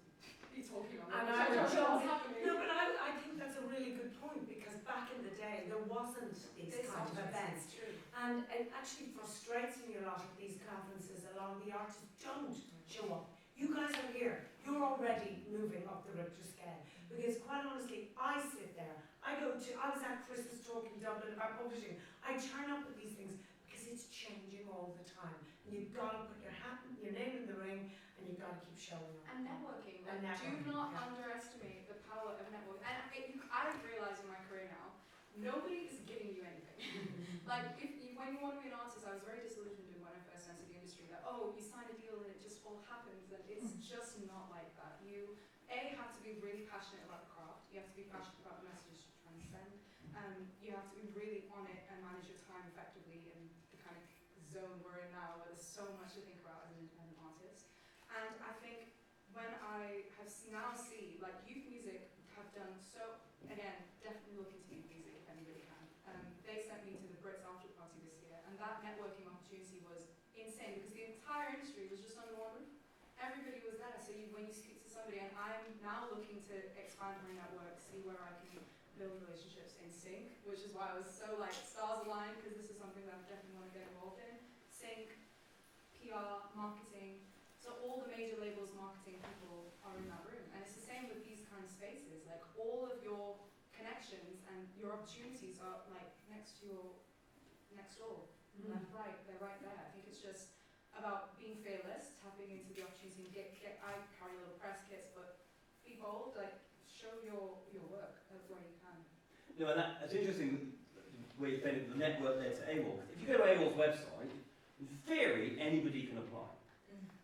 [SPEAKER 6] be talking on
[SPEAKER 4] And
[SPEAKER 6] them.
[SPEAKER 4] I would
[SPEAKER 6] What's
[SPEAKER 4] just-
[SPEAKER 6] happening.
[SPEAKER 4] No, but I think that's a really good point, because back in the day there wasn't these
[SPEAKER 6] This
[SPEAKER 4] kind of events.
[SPEAKER 6] It's true.
[SPEAKER 4] And it actually frustrates me a lot at these conferences. A lot of the artists don't show up. You guys are here. You're already moving up the Richter scale. Because quite honestly, I sit there. I was at Chris's talk in Dublin about publishing. I turn up at these things because it's changing all the time. And you've got to put your name in the ring, and you've got to keep showing up.
[SPEAKER 6] And networking.
[SPEAKER 4] And
[SPEAKER 6] Like,
[SPEAKER 4] networking,
[SPEAKER 6] do not
[SPEAKER 4] yeah.
[SPEAKER 6] underestimate the power of networking. And I realise in my career now, nobody is giving you anything. Like, when you want to be an artist, I was very disillusioned when I first entered the industry that, oh, you sign a deal and it just all happens, and it's just not like that. You, have to be really passionate about the craft, you have to be passionate about the messages you're trying to send, you have to be really on it and manage your time effectively in the kind of zone we're in now, where there's so much to think about as an independent artist. And I think when I have now see, like, youth music have done so, again, definitely look into youth music if anybody can. They sent me to the Brits after party this year, and that networking opportunity was insane, because the entire industry was just under one roof. Everybody was there, so when you speak to somebody, and I'm now looking to expand my network, see where I can build relationships in sync, which is why I was so like stars aligned, because this is something that I definitely want to get involved in. Sync, PR, marketing, so all the major labels marketing people are in that room, and it's the same with these kind of spaces. Like all of your connections and your opportunities are like next to your next door, left, right, they're right there. I think it's just about being fearless, tapping into the opportunity, and I carry little press kits, but be bold, like show your work where you can.
[SPEAKER 1] No, and that's interesting where you say the network there to AWOL. If you go to AWOL's website, in theory, anybody can apply.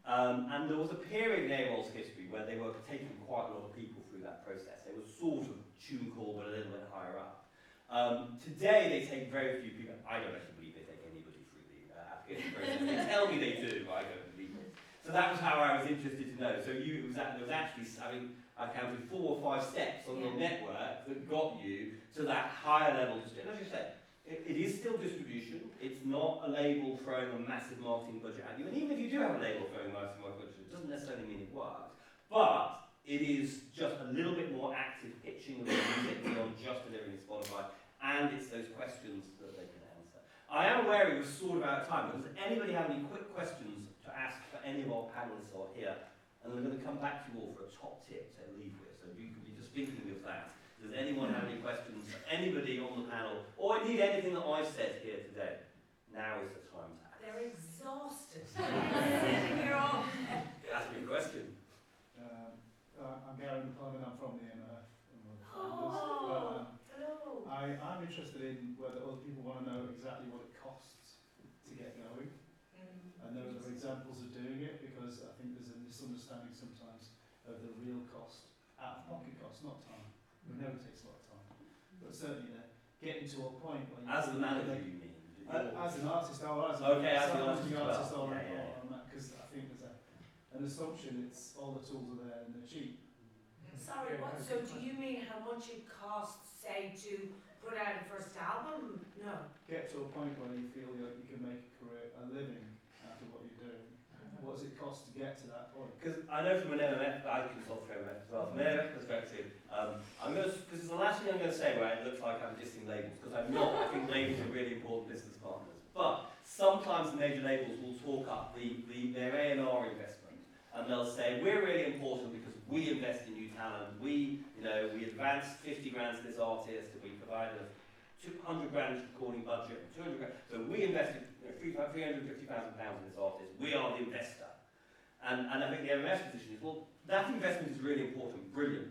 [SPEAKER 1] And there was a period in AWOL's history where they were taking quite a lot of people through that process. They were sort of tune call, but a little bit higher up. Today, they take very few people. I don't actually believe they take anybody through the application process. They tell me they do, but I don't believe it. So that was how I was interested to know. So there was actually, I counted 4 or 5 steps on your network that got you to that higher level. And as you said, it is still distribution. It's not a label throwing a massive marketing budget at you. And even if you do have a label throwing a massive marketing budget, it doesn't necessarily mean it works. But it is just a little bit more active pitching of the music beyond just delivering to Spotify. And it's those questions that they can answer. I am aware it was sort of out of time, but does anybody have any quick questions to ask for any of our panelists who are here? And we're going to come back to you all for a top tip to leave with, so you can be just thinking of that. Does anyone have any questions for anybody on the panel, or indeed anything that I've said here today? Now is the time to ask.
[SPEAKER 4] They're exhausted. Sitting here all.
[SPEAKER 1] Ask me a question.
[SPEAKER 7] I'm Gary McClellan, I'm from the MF.
[SPEAKER 4] Oh, hello.
[SPEAKER 7] I'm interested in whether other people want to know exactly what it costs to get going. And there are examples of doing it, because I think there's a misunderstanding sometimes of the real cost, out-of-pocket cost, not time, We know it takes a lot of time, but certainly getting to a point where you
[SPEAKER 1] As the manager,
[SPEAKER 7] like,
[SPEAKER 1] you mean?
[SPEAKER 7] as an artist, or as
[SPEAKER 1] Okay, as an
[SPEAKER 7] managing
[SPEAKER 1] artist as well.
[SPEAKER 7] on,
[SPEAKER 1] Yeah, yeah,
[SPEAKER 7] on that, because I think there's an assumption it's all the tools are there and they're cheap.
[SPEAKER 4] Sorry, what? So do you mean how much it costs, say, to put out a first album? No.
[SPEAKER 7] Get to a point where you feel like you can make a living out of what you're doing. What does it cost to get to that point?
[SPEAKER 1] Because I know from an MMF, I consult for MMF as well, from an MMF perspective, because it's the last thing I'm going to say where it looks like I'm dissing labels, because I'm not. I think labels are really important business partners. But sometimes the major labels will talk up their A&R investment, and they'll say, we're really important because we invest in new talent, we advance 50 grand to this artist, and we provide a 200 grand recording budget, 200 grand. So we invested £350,000 in this artist, we are the investor. And I think the MMF's position is, well, that investment is really important, brilliant.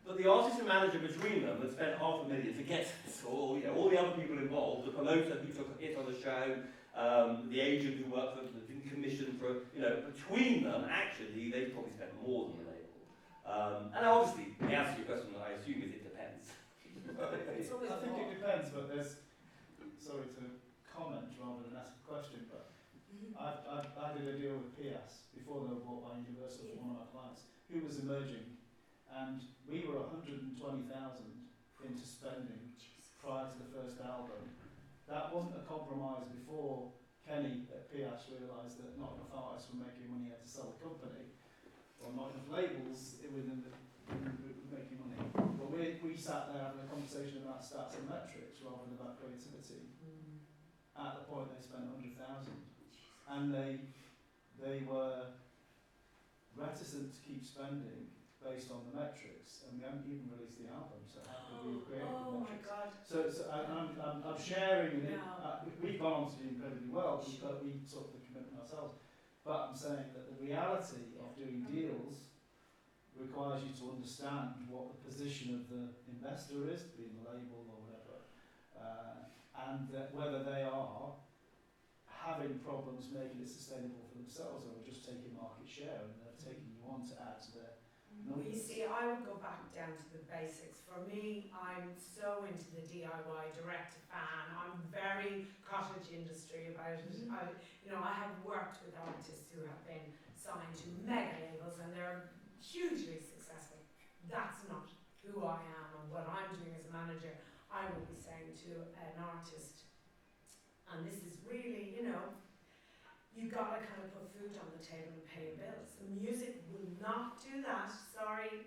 [SPEAKER 1] But the artist and manager between them had spent £500,000 to get this, or all the other people involved, the promoter who took it on the show, the agent who worked for them, the commission for, between them, actually, they've probably spent more than the label. And obviously, the answer to your question, I assume, is it depends.
[SPEAKER 7] I think it depends, but there's, sorry to comment rather than ask a question, but I did a deal with Pias before they were bought by Universal for one of my clients, who was emerging, and we were 120,000 into spending prior to the first album. That wasn't a compromise before Kenny at Pias realised that not enough artists were making money, had to sell the company, or not enough labels within making money. But we sat there having a conversation about stats and metrics rather than about creativity. At the point they spent 100,000, and they were reticent to keep spending based on the metrics, and we haven't even released the album, so how could we have created the
[SPEAKER 4] Oh my
[SPEAKER 7] metrics?
[SPEAKER 4] God.
[SPEAKER 7] So I'm sharing it.
[SPEAKER 4] No.
[SPEAKER 7] We've gone on to do incredibly well, but we took the commitment ourselves. But I'm saying that the reality of doing deals requires you to understand what the position of the investor is, being the label or whatever, and that whether they are having problems making it sustainable for themselves, or just taking market share and they're taking you on to add to their
[SPEAKER 4] Well, you
[SPEAKER 7] numbers.
[SPEAKER 4] see, I would go back down to the basics. For me, I'm so into the DIY direct to fan. I'm very cottage industry about it. I have worked with artists who have been signed to mega labels and they're hugely successful. That's not who I am and what I'm doing as a manager. I would be saying to an artist, and this is really, you gotta kind of put food on the table and pay your bills. The music will not do that. Sorry,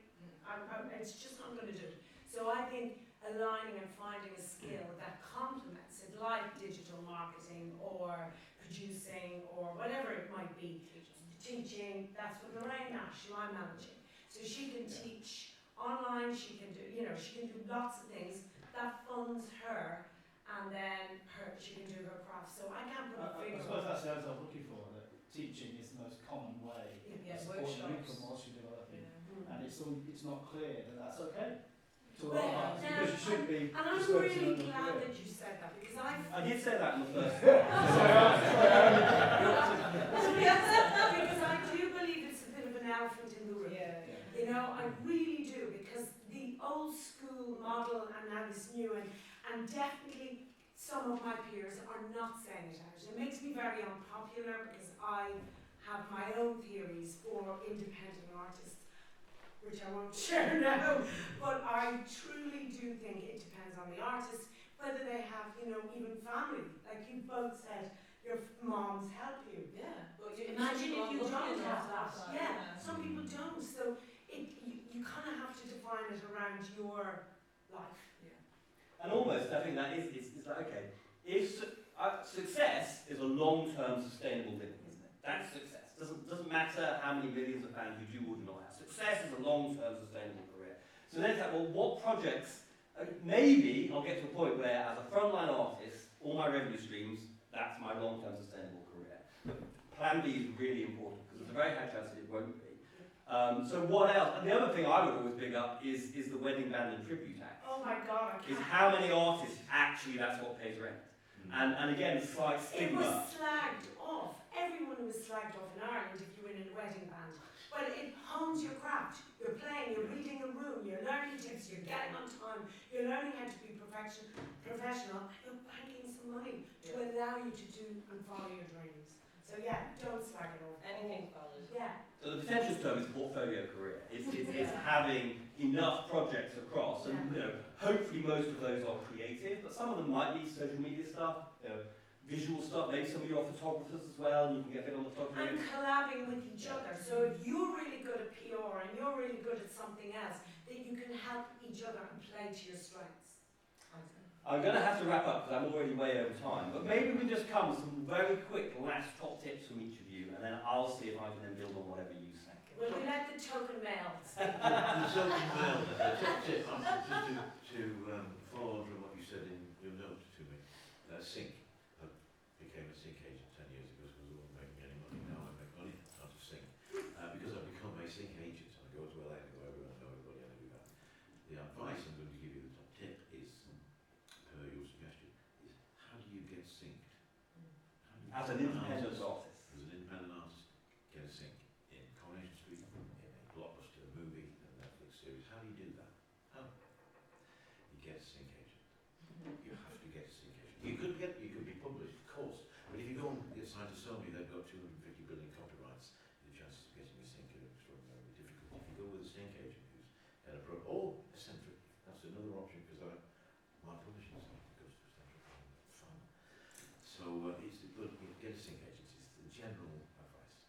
[SPEAKER 4] it's just not going to do it. So I think aligning and finding a skill that complements it, like digital marketing or producing or whatever it might be, teaching. That's what Lorraine Nash, who I'm managing. So she can teach online. She can do, she can do lots of things that funds her. And then she can do her craft. So I can't put a
[SPEAKER 7] I
[SPEAKER 4] figure
[SPEAKER 7] suppose
[SPEAKER 4] on
[SPEAKER 7] that's the answer I'm looking for, that teaching is the most common way
[SPEAKER 5] Yeah,
[SPEAKER 7] of supporting
[SPEAKER 5] workshops.
[SPEAKER 7] income whilst you're developing.
[SPEAKER 5] Yeah.
[SPEAKER 7] And it's not clear that that's okay to a
[SPEAKER 4] Well,
[SPEAKER 7] lot of artists, because you should be
[SPEAKER 4] And I'm
[SPEAKER 7] just focusing
[SPEAKER 4] really
[SPEAKER 7] on your
[SPEAKER 4] glad
[SPEAKER 7] career.
[SPEAKER 4] that you said that because I
[SPEAKER 1] I did say that in the first.
[SPEAKER 4] because I do believe it's a bit of an elephant in the room.
[SPEAKER 5] Yeah.
[SPEAKER 4] I really do, because the old school model and now this new and definitely some of my peers are not saying it out. It makes me very unpopular because I have my own theories for independent artists, which I won't share now, but I truly do think it depends on the artist, whether they have, even family. Like you both said, your moms help you.
[SPEAKER 5] Yeah. But
[SPEAKER 4] Imagine if you don't have that.
[SPEAKER 5] Yeah.
[SPEAKER 4] Yeah, some people don't. So you kind of have to define it around your life.
[SPEAKER 1] And almost, I think that is like, okay, if success is a long-term sustainable living, isn't it? That's success. Doesn't matter how many millions of pounds you do or do not have. Success is a long-term sustainable career. So then it's like, well, what projects? Maybe I'll get to a point where, as a frontline artist, all my revenue streams, that's my long-term sustainable career. But plan B is really important because there's a very high chance that it won't be. So what else? And the other thing I would always big up is the wedding band and tribute act.
[SPEAKER 4] Oh my God, I
[SPEAKER 1] Is
[SPEAKER 4] can't.
[SPEAKER 1] how many artists actually that's what pays rent. And again, slight
[SPEAKER 4] It was
[SPEAKER 1] stigma.
[SPEAKER 4] slagged off. Everyone who was slagged off in Ireland if you're in a wedding band. Well, it hones your craft. You're playing, you're reading a room, you're learning tips, you're getting on time, you're learning how to be professional, and you're banking some money to allow you to do and follow your dreams. So yeah, don't slag it off.
[SPEAKER 5] Anything follows.
[SPEAKER 4] Yeah.
[SPEAKER 1] So the potential term is portfolio career. It's having enough projects across, and you know, hopefully most of those are creative, but some of them might be social media stuff, you know, visual stuff. Maybe some of you are photographers as well, and you can get a bit on the photography.
[SPEAKER 4] And collabing with each other. So if you're really good at PR and you're really good at something else, then you can help each other and play to your strengths.
[SPEAKER 1] I'm going to have to wrap up because I'm already way over time, but maybe we just come with some very quick last top tips from each of you, and then I'll see if I can then build on whatever you say.
[SPEAKER 4] Well, we let the token mail speak.
[SPEAKER 2] The token mail, just to follow on from what you said in your note to me, sync. I became a sync agent 10 years ago because I wasn't making any money. Now I make money out of sync. Because I've become a sync agent, and I go to LA, I go everywhere, I know everybody, I do that. The advice I'm going to give you, the top tip is, per your suggestion, is how do you get synced? How do you
[SPEAKER 1] As an independent artist.
[SPEAKER 2] As an independent artist, get a sync in Coronation Street, in a blockbuster movie, a Netflix series. How do you do that? How? You get a sync agent. You have to get a sync agent. You could be published, of course, but if you go and get signed to Sony, they've got 250 billion copyrights. The chances of getting a sync are extraordinarily difficult. If you go with a sync agent who's had a or eccentric, that's another option because my publishing site goes to eccentric. Fun. So it's good. Get a sync agent. It's the general advice.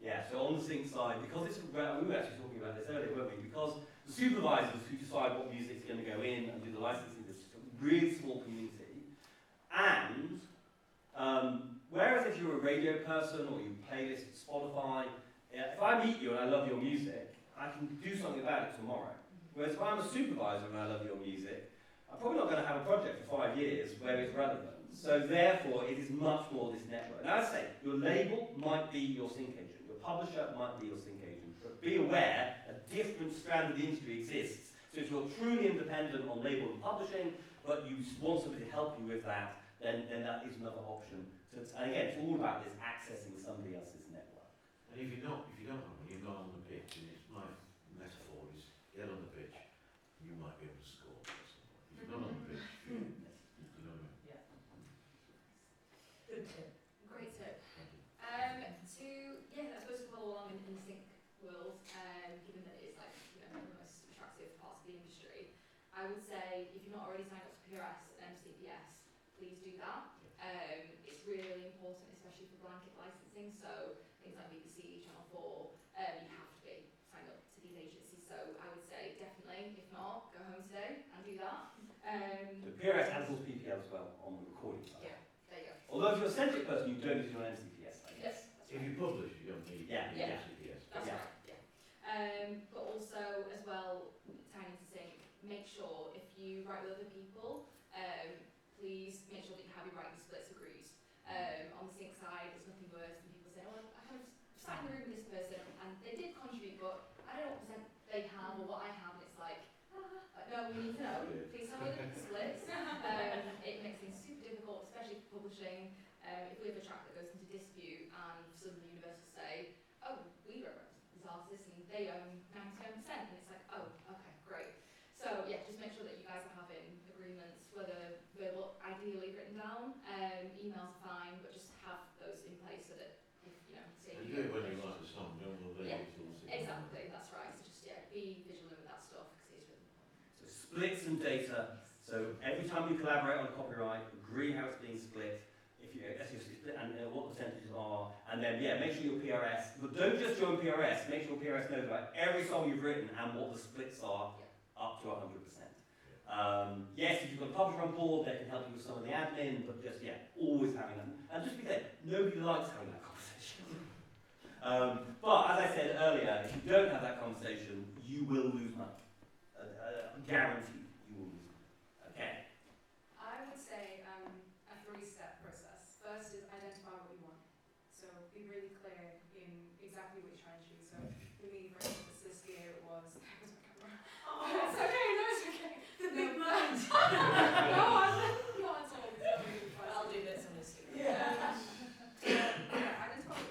[SPEAKER 1] Yeah, so on the sync side, because we were actually talking about this earlier, weren't we? Because the supervisors who decide what music's going to go in and do the licensing, this is a really small community. And whereas if you're a radio person or you playlist Spotify, if I meet you and I love your music, I can do something about it tomorrow. Whereas if I'm a supervisor and I love your music, I'm probably not going to have a project for 5 years where it's relevant. So therefore, it is much more this network. Now, as I say, your label might be your sync agent, your publisher might be your sync agent, but be aware a different strand of the industry exists. So if you're truly independent on label and publishing, but you want somebody to help you with that, then that is another option. So and again, it's all about this accessing somebody else's network.
[SPEAKER 2] And if you don't have one, you're not on the pitch, and it's my metaphor is get on the pitch, you might be able to score at some point. If you're not on the pitch, you know what I mean?
[SPEAKER 4] Yeah. Good tip.
[SPEAKER 3] Great tip.
[SPEAKER 2] Thank you.
[SPEAKER 3] I suppose to follow along in the sync world, given that it is like one of the most attractive parts of the industry, I would say if you're not already signed up to PRS and MCPS, please do that. It's really important, especially for blanket licensing. So things like BBC, Channel 4, you have to be signed up to these agencies. So I would say definitely, if not, go home today and do that.
[SPEAKER 1] So PRS handles PPL as well on the recording side.
[SPEAKER 3] Yeah, there you go.
[SPEAKER 1] Although if you're a centric person, you don't need to do an MCPS. I guess.
[SPEAKER 3] Yes, that's
[SPEAKER 2] If
[SPEAKER 3] right.
[SPEAKER 2] you publish, you don't need
[SPEAKER 3] Yeah.
[SPEAKER 2] CPS.
[SPEAKER 3] That's
[SPEAKER 1] Yeah.
[SPEAKER 3] right, yeah. But also, as well, tying into sync, make sure if you write with other people, please make sure that you have your writing splits agreed. On the sync side, there's nothing worse than people saying, well, I kind of sat in the room with this person and they did contribute, but I don't know what percent they have or what I have, and it's like, no, we need to know. Please have a splits. It makes things super difficult, especially for publishing. If we have a track that goes into dispute and suddenly Universal say, oh, we represent these artists and they own 97%, and it's like, oh, okay, great. So yeah, just make sure that you guys are having agreements, whether verbal, ideally written down, emails are fine, but just have those in place so that if, say
[SPEAKER 2] And do it when you write a song, don't leave
[SPEAKER 3] Yeah,
[SPEAKER 2] it till the
[SPEAKER 3] exactly, that's right. So just be vigilant with that stuff because it's really important.
[SPEAKER 1] So splits and data. So every time you collaborate on a copyright, agree how it's being split. If you split and what the percentages are, and then make sure your PRS. But don't just join PRS. Make sure PRS knows about every song you've written and what the splits are up to 100%. Yes, if you've got a publisher on board, they can help you with some of the admin, but just always having that. And just be clear, nobody likes having that conversation. But as I said earlier, if you don't have that conversation, you will lose money. Guaranteed, you will lose money. Okay.
[SPEAKER 6] I would say a three-step process. First is identify what you want. So be really clear in exactly what you're trying to choose. So for me, for instance, this year it was. Where's my camera? It's okay, no, it's okay.
[SPEAKER 4] The big mind.
[SPEAKER 6] No, I'm not at all.
[SPEAKER 5] I'll do this on this.
[SPEAKER 6] Identify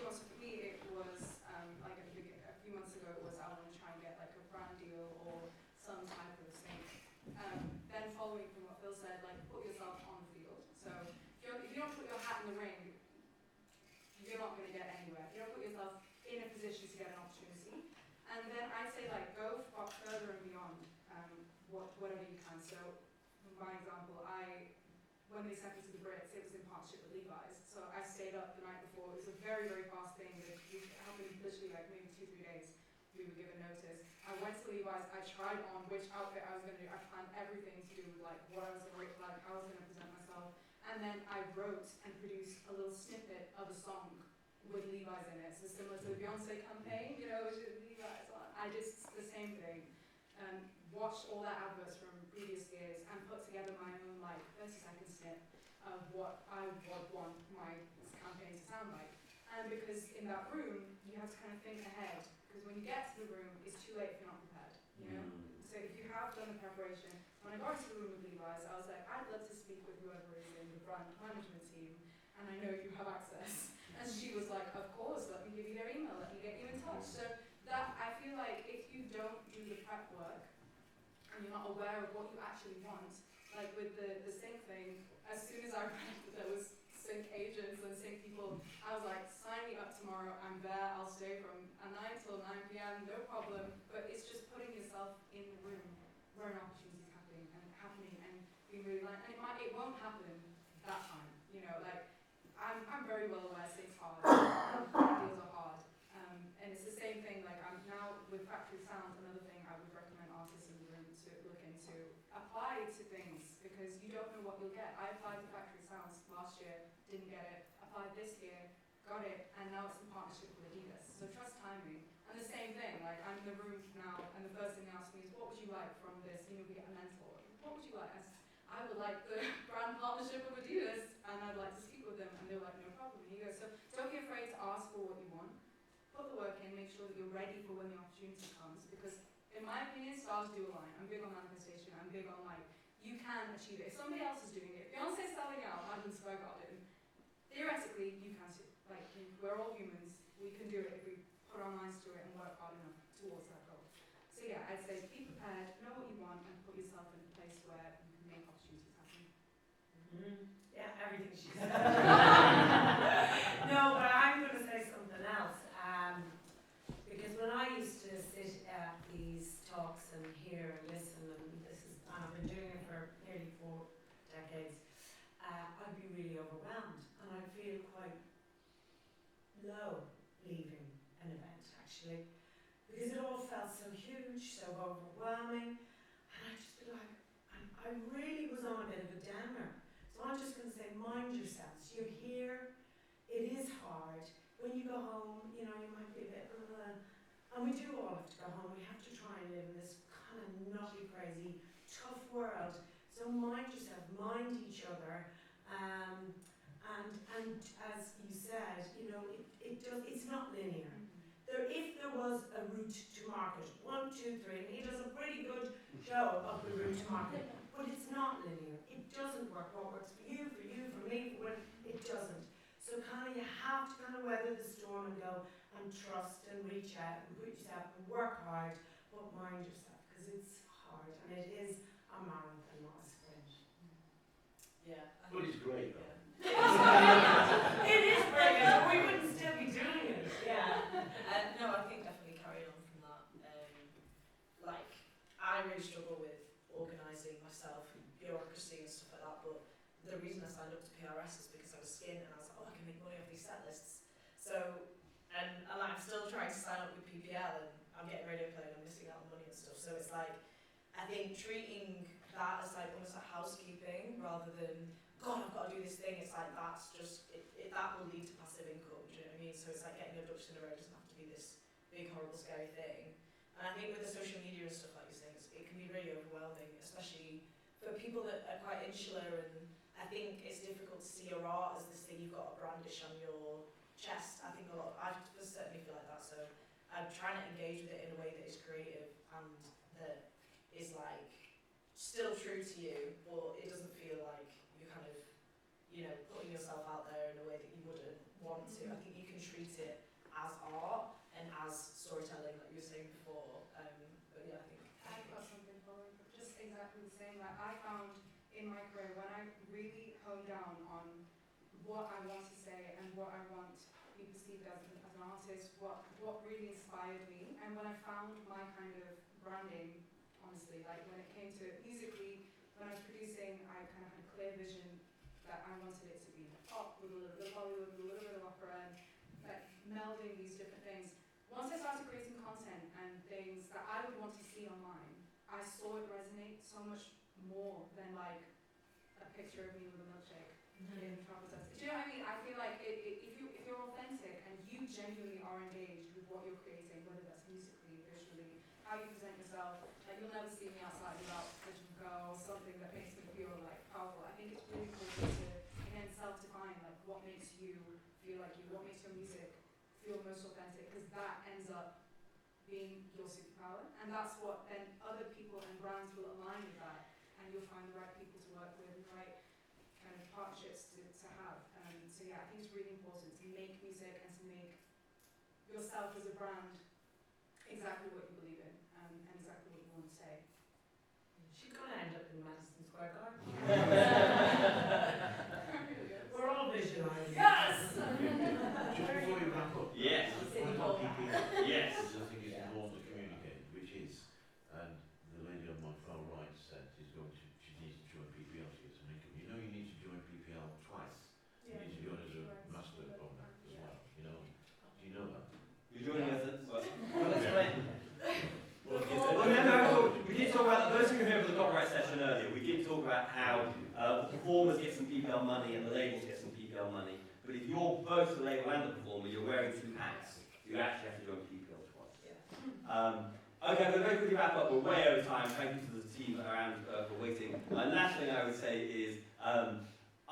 [SPEAKER 6] my example, when they sent me to the Brits, it was in partnership with Levi's. So I stayed up the night before. It was a very, very fast thing. It happened literally like maybe 2-3 days. We were given notice. I went to Levi's. I tried on which outfit I was going to do. I planned everything to do with like what I was going to look like, how I was going to present myself. And then I wrote and produced a little snippet of a song with Levi's in it. So similar to the Beyonce campaign, you know, which is Levi's. I did the same thing. Watched all their adverts from previous years and put together my own like 30-second snip of what I would want my campaign to sound like. And because in that room, you have to kind of think ahead. Because when you get to the room, it's too late if you're not prepared, you know? So if you have done the preparation, when I got into the room with Levi's, I was like, I'd love to speak with whoever is in the brand management team, and I know you have access. And she was like, of course, let me give you their email, let me get you in touch. So that, I feel like if you don't do the prep work, and you're not aware of what you actually want, like with the sync thing, as soon as I read that there was sync agents and sync people, I was like, sign me up tomorrow, I'm there, I'll stay from 9 till 9 p.m, no problem. But it's just putting yourself in the room where an opportunity is happening and being really like, and it won't happen that time, you know, like, I'm very well aware sync's hard, deals are hard, and it's the same thing, like I'm now with Factory Sound, another thing I would recommend artists in the room to look into, apply to things, because you don't know what you'll get. I applied to Factory Sounds last year, didn't get it, applied this year, got it, and now it's in partnership with Adidas, so trust timing. And the same thing, like I'm in the room now, and the first thing they ask me is, what would you like from this, you know, we get a mentor, what would you like? I would like the brand partnership with Adidas, and I'd like to speak with them, and they were like, no problem, here you go. So don't be afraid to ask for what you want, put the work in, make sure that you're ready for when the opportunity comes, because in my opinion, stars do align. I'm big on manifestation, I'm big on like, you can achieve it. If somebody else is doing it, if Beyonce's selling out Madison Square Garden, theoretically, you can too. Like, we're all humans, we can do it if we put our minds to it and work hard enough towards that goal. So yeah, I'd say be prepared, know what you want, and put yourself in a place where you can make opportunities happen.
[SPEAKER 4] Yeah, everything she said. No, but I'm going to say something else. Because when I used to sit at these talks and hear and listen, and I've been doing it for nearly 4 decades, I'd be really overwhelmed, and I'd feel quite low leaving an event actually, because it all felt so huge, so overwhelming, and I'd just be like, I really was on a bit of a downer. So I'm just going to say, mind yourselves. You're here. It is hard. When you go home, you know, you might be a bit, and we do all have to go home. We have to try and live in this kind of nutty, crazy, tough world. So mind yourself, mind each other, and as you said, you know, it's not linear. If there was a route to market, 1, 2, 3, and he does a pretty good show of the route to market, but it's not linear. It doesn't work. What works for you, for me, for what it doesn't. So kind of you have to kind of weather the storm and go and trust and reach out and put yourself and work hard, but mind yourself, because it's hard and it is a marathon, not a sprint.
[SPEAKER 5] Yeah.
[SPEAKER 2] But it's great though.
[SPEAKER 4] It is brilliant, or we wouldn't still be doing it. Yeah.
[SPEAKER 5] No, I think definitely carrying on from that. Like, I really struggle with organising myself and bureaucracy and stuff like that, but the reason I signed up to PRS is because I was skint and I was like, oh, I can make money off these set lists. So, and I'm still trying to sign up with PPL, and I'm getting radio play and I'm missing out on money and stuff. So it's like, I think treating that as like almost like housekeeping rather than, God, I've got to do this thing. It's like, that's just, that will lead to passive income, do you know what I mean? So it's like getting your ducks in a row doesn't have to be this big, horrible, scary thing. And I think with the social media and stuff like you're saying, it can be really overwhelming, especially for people that are quite insular, and I think it's difficult to see your art as this thing you've got a brandish on your chest. I certainly feel like that, so I'm trying to engage with it in a way that is creative and that is like still true to you, but it doesn't feel like you're kind of, you know, putting yourself out there in a way that you wouldn't want to. I think you can treat it as art and as storytelling, like you were saying before. But yeah, I think
[SPEAKER 6] I've got something for you, just exactly the same. Like I found in my career when I really honed down on what I want to say and what I want to be perceived as an artist, what really inspired me, and when I found my kind of branding, honestly, like when it came to musically, when when I was producing, I kind of had a clear vision that I wanted it to be pop with a little bit of Bollywood, with a little bit of opera, and like melding these different things. Once I started creating content and things that I would want to see online, I saw it resonate so much more than like a picture of me with a milkshake in travel test. Do you know what I mean? I feel like if you're authentic and you genuinely are engaged with what you're creating, whether that's musically, visually, how you present yourself, like you'll never see me outside without a girl or something that makes me feel like powerful. I think it's really important to, again, self-define like what makes you feel like you, what makes your music feel most authentic, because that ends up being your superpower, and that's what then other people and brands will align with that, and you'll find the right people to work with and the right kind of partnerships to have. So yeah, I think it's really important to make music and to make yourself as a brand exactly what you believe in, and exactly what you want to say.
[SPEAKER 4] She's going to end up in Madison Square Garden. We're all visualising.
[SPEAKER 6] Yes!
[SPEAKER 2] Just before you wrap up,
[SPEAKER 1] Yes.
[SPEAKER 2] the point on PPL,
[SPEAKER 1] Yes.
[SPEAKER 2] which I think is important to communicate, which is, and the lady on my far right said she needs to join PPL, she gets some income. You know you need to join PPL twice. You need to join as a master owner as well, you know. Do you know that?
[SPEAKER 1] You're joining us at what? Well, explain.
[SPEAKER 2] Well,
[SPEAKER 1] We did talk about, those who were here for the copyright session earlier, we did talk about how the performers get some PPL money and the labels get some PPL money. But if you're both the label and the performer, you're wearing two hats. You actually have to join PPL twice. Okay, I'm going to very quickly wrap up. We're way over time. Thank you to the team around for waiting. Last thing I would say is,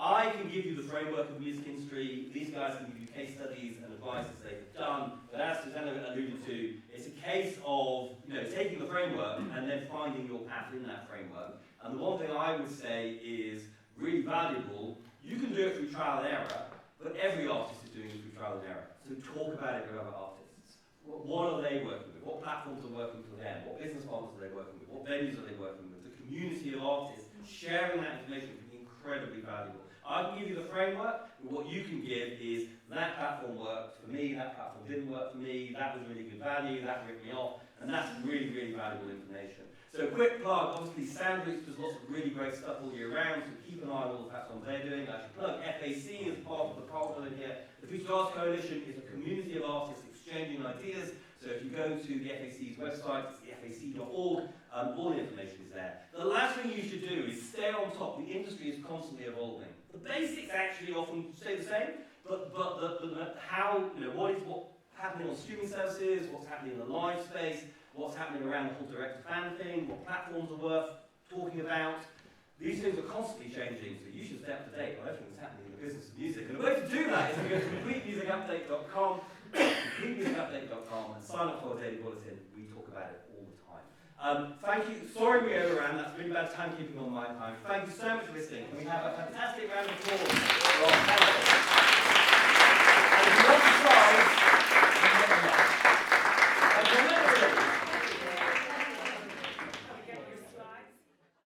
[SPEAKER 1] I can give you the framework of the music industry. These guys can give you case studies and advice that they've done. But as Susanna alluded to, it's a case of taking the framework and then finding your path in that framework. And the one thing I would say is really valuable. You can do it through trial and error, but every artist is doing it through trial and error. So talk about it with other artists. What are they working with? What platforms are working for them? What business partners are they working with? What venues are they working with? The community of artists, sharing that information can be incredibly valuable. I can give you the framework, but what you can give is that platform worked for me, that platform didn't work for me, that was really good value, that ripped me off, and that's really, really valuable information. So quick plug, obviously Sandwich does lots of really great stuff all year round, so keep an eye on all the platforms they're doing. I should plug FAC as part of the partner in here. The Future Arts Coalition is a community of artists exchanging ideas. So if you go to the FAC's website, it's thefac.org, all the information is there. The last thing you should do is stay on top. The industry is constantly evolving. The basics actually often stay the same, but how, what's happening on streaming services, what's happening in the live space, what's happening around the whole direct-to-fan thing, what platforms are worth talking about. These things are constantly changing, so you should stay up to date on everything that's happening in the business of music. And the way to do that is to go to completemusicupdate.com, completemusicupdate.com, and sign up for our daily bulletin. We talk about it all the time. Thank you. Sorry we overran. That's really bad timekeeping on my time. Thank you so much for listening. Can we have a fantastic round of applause for our panel?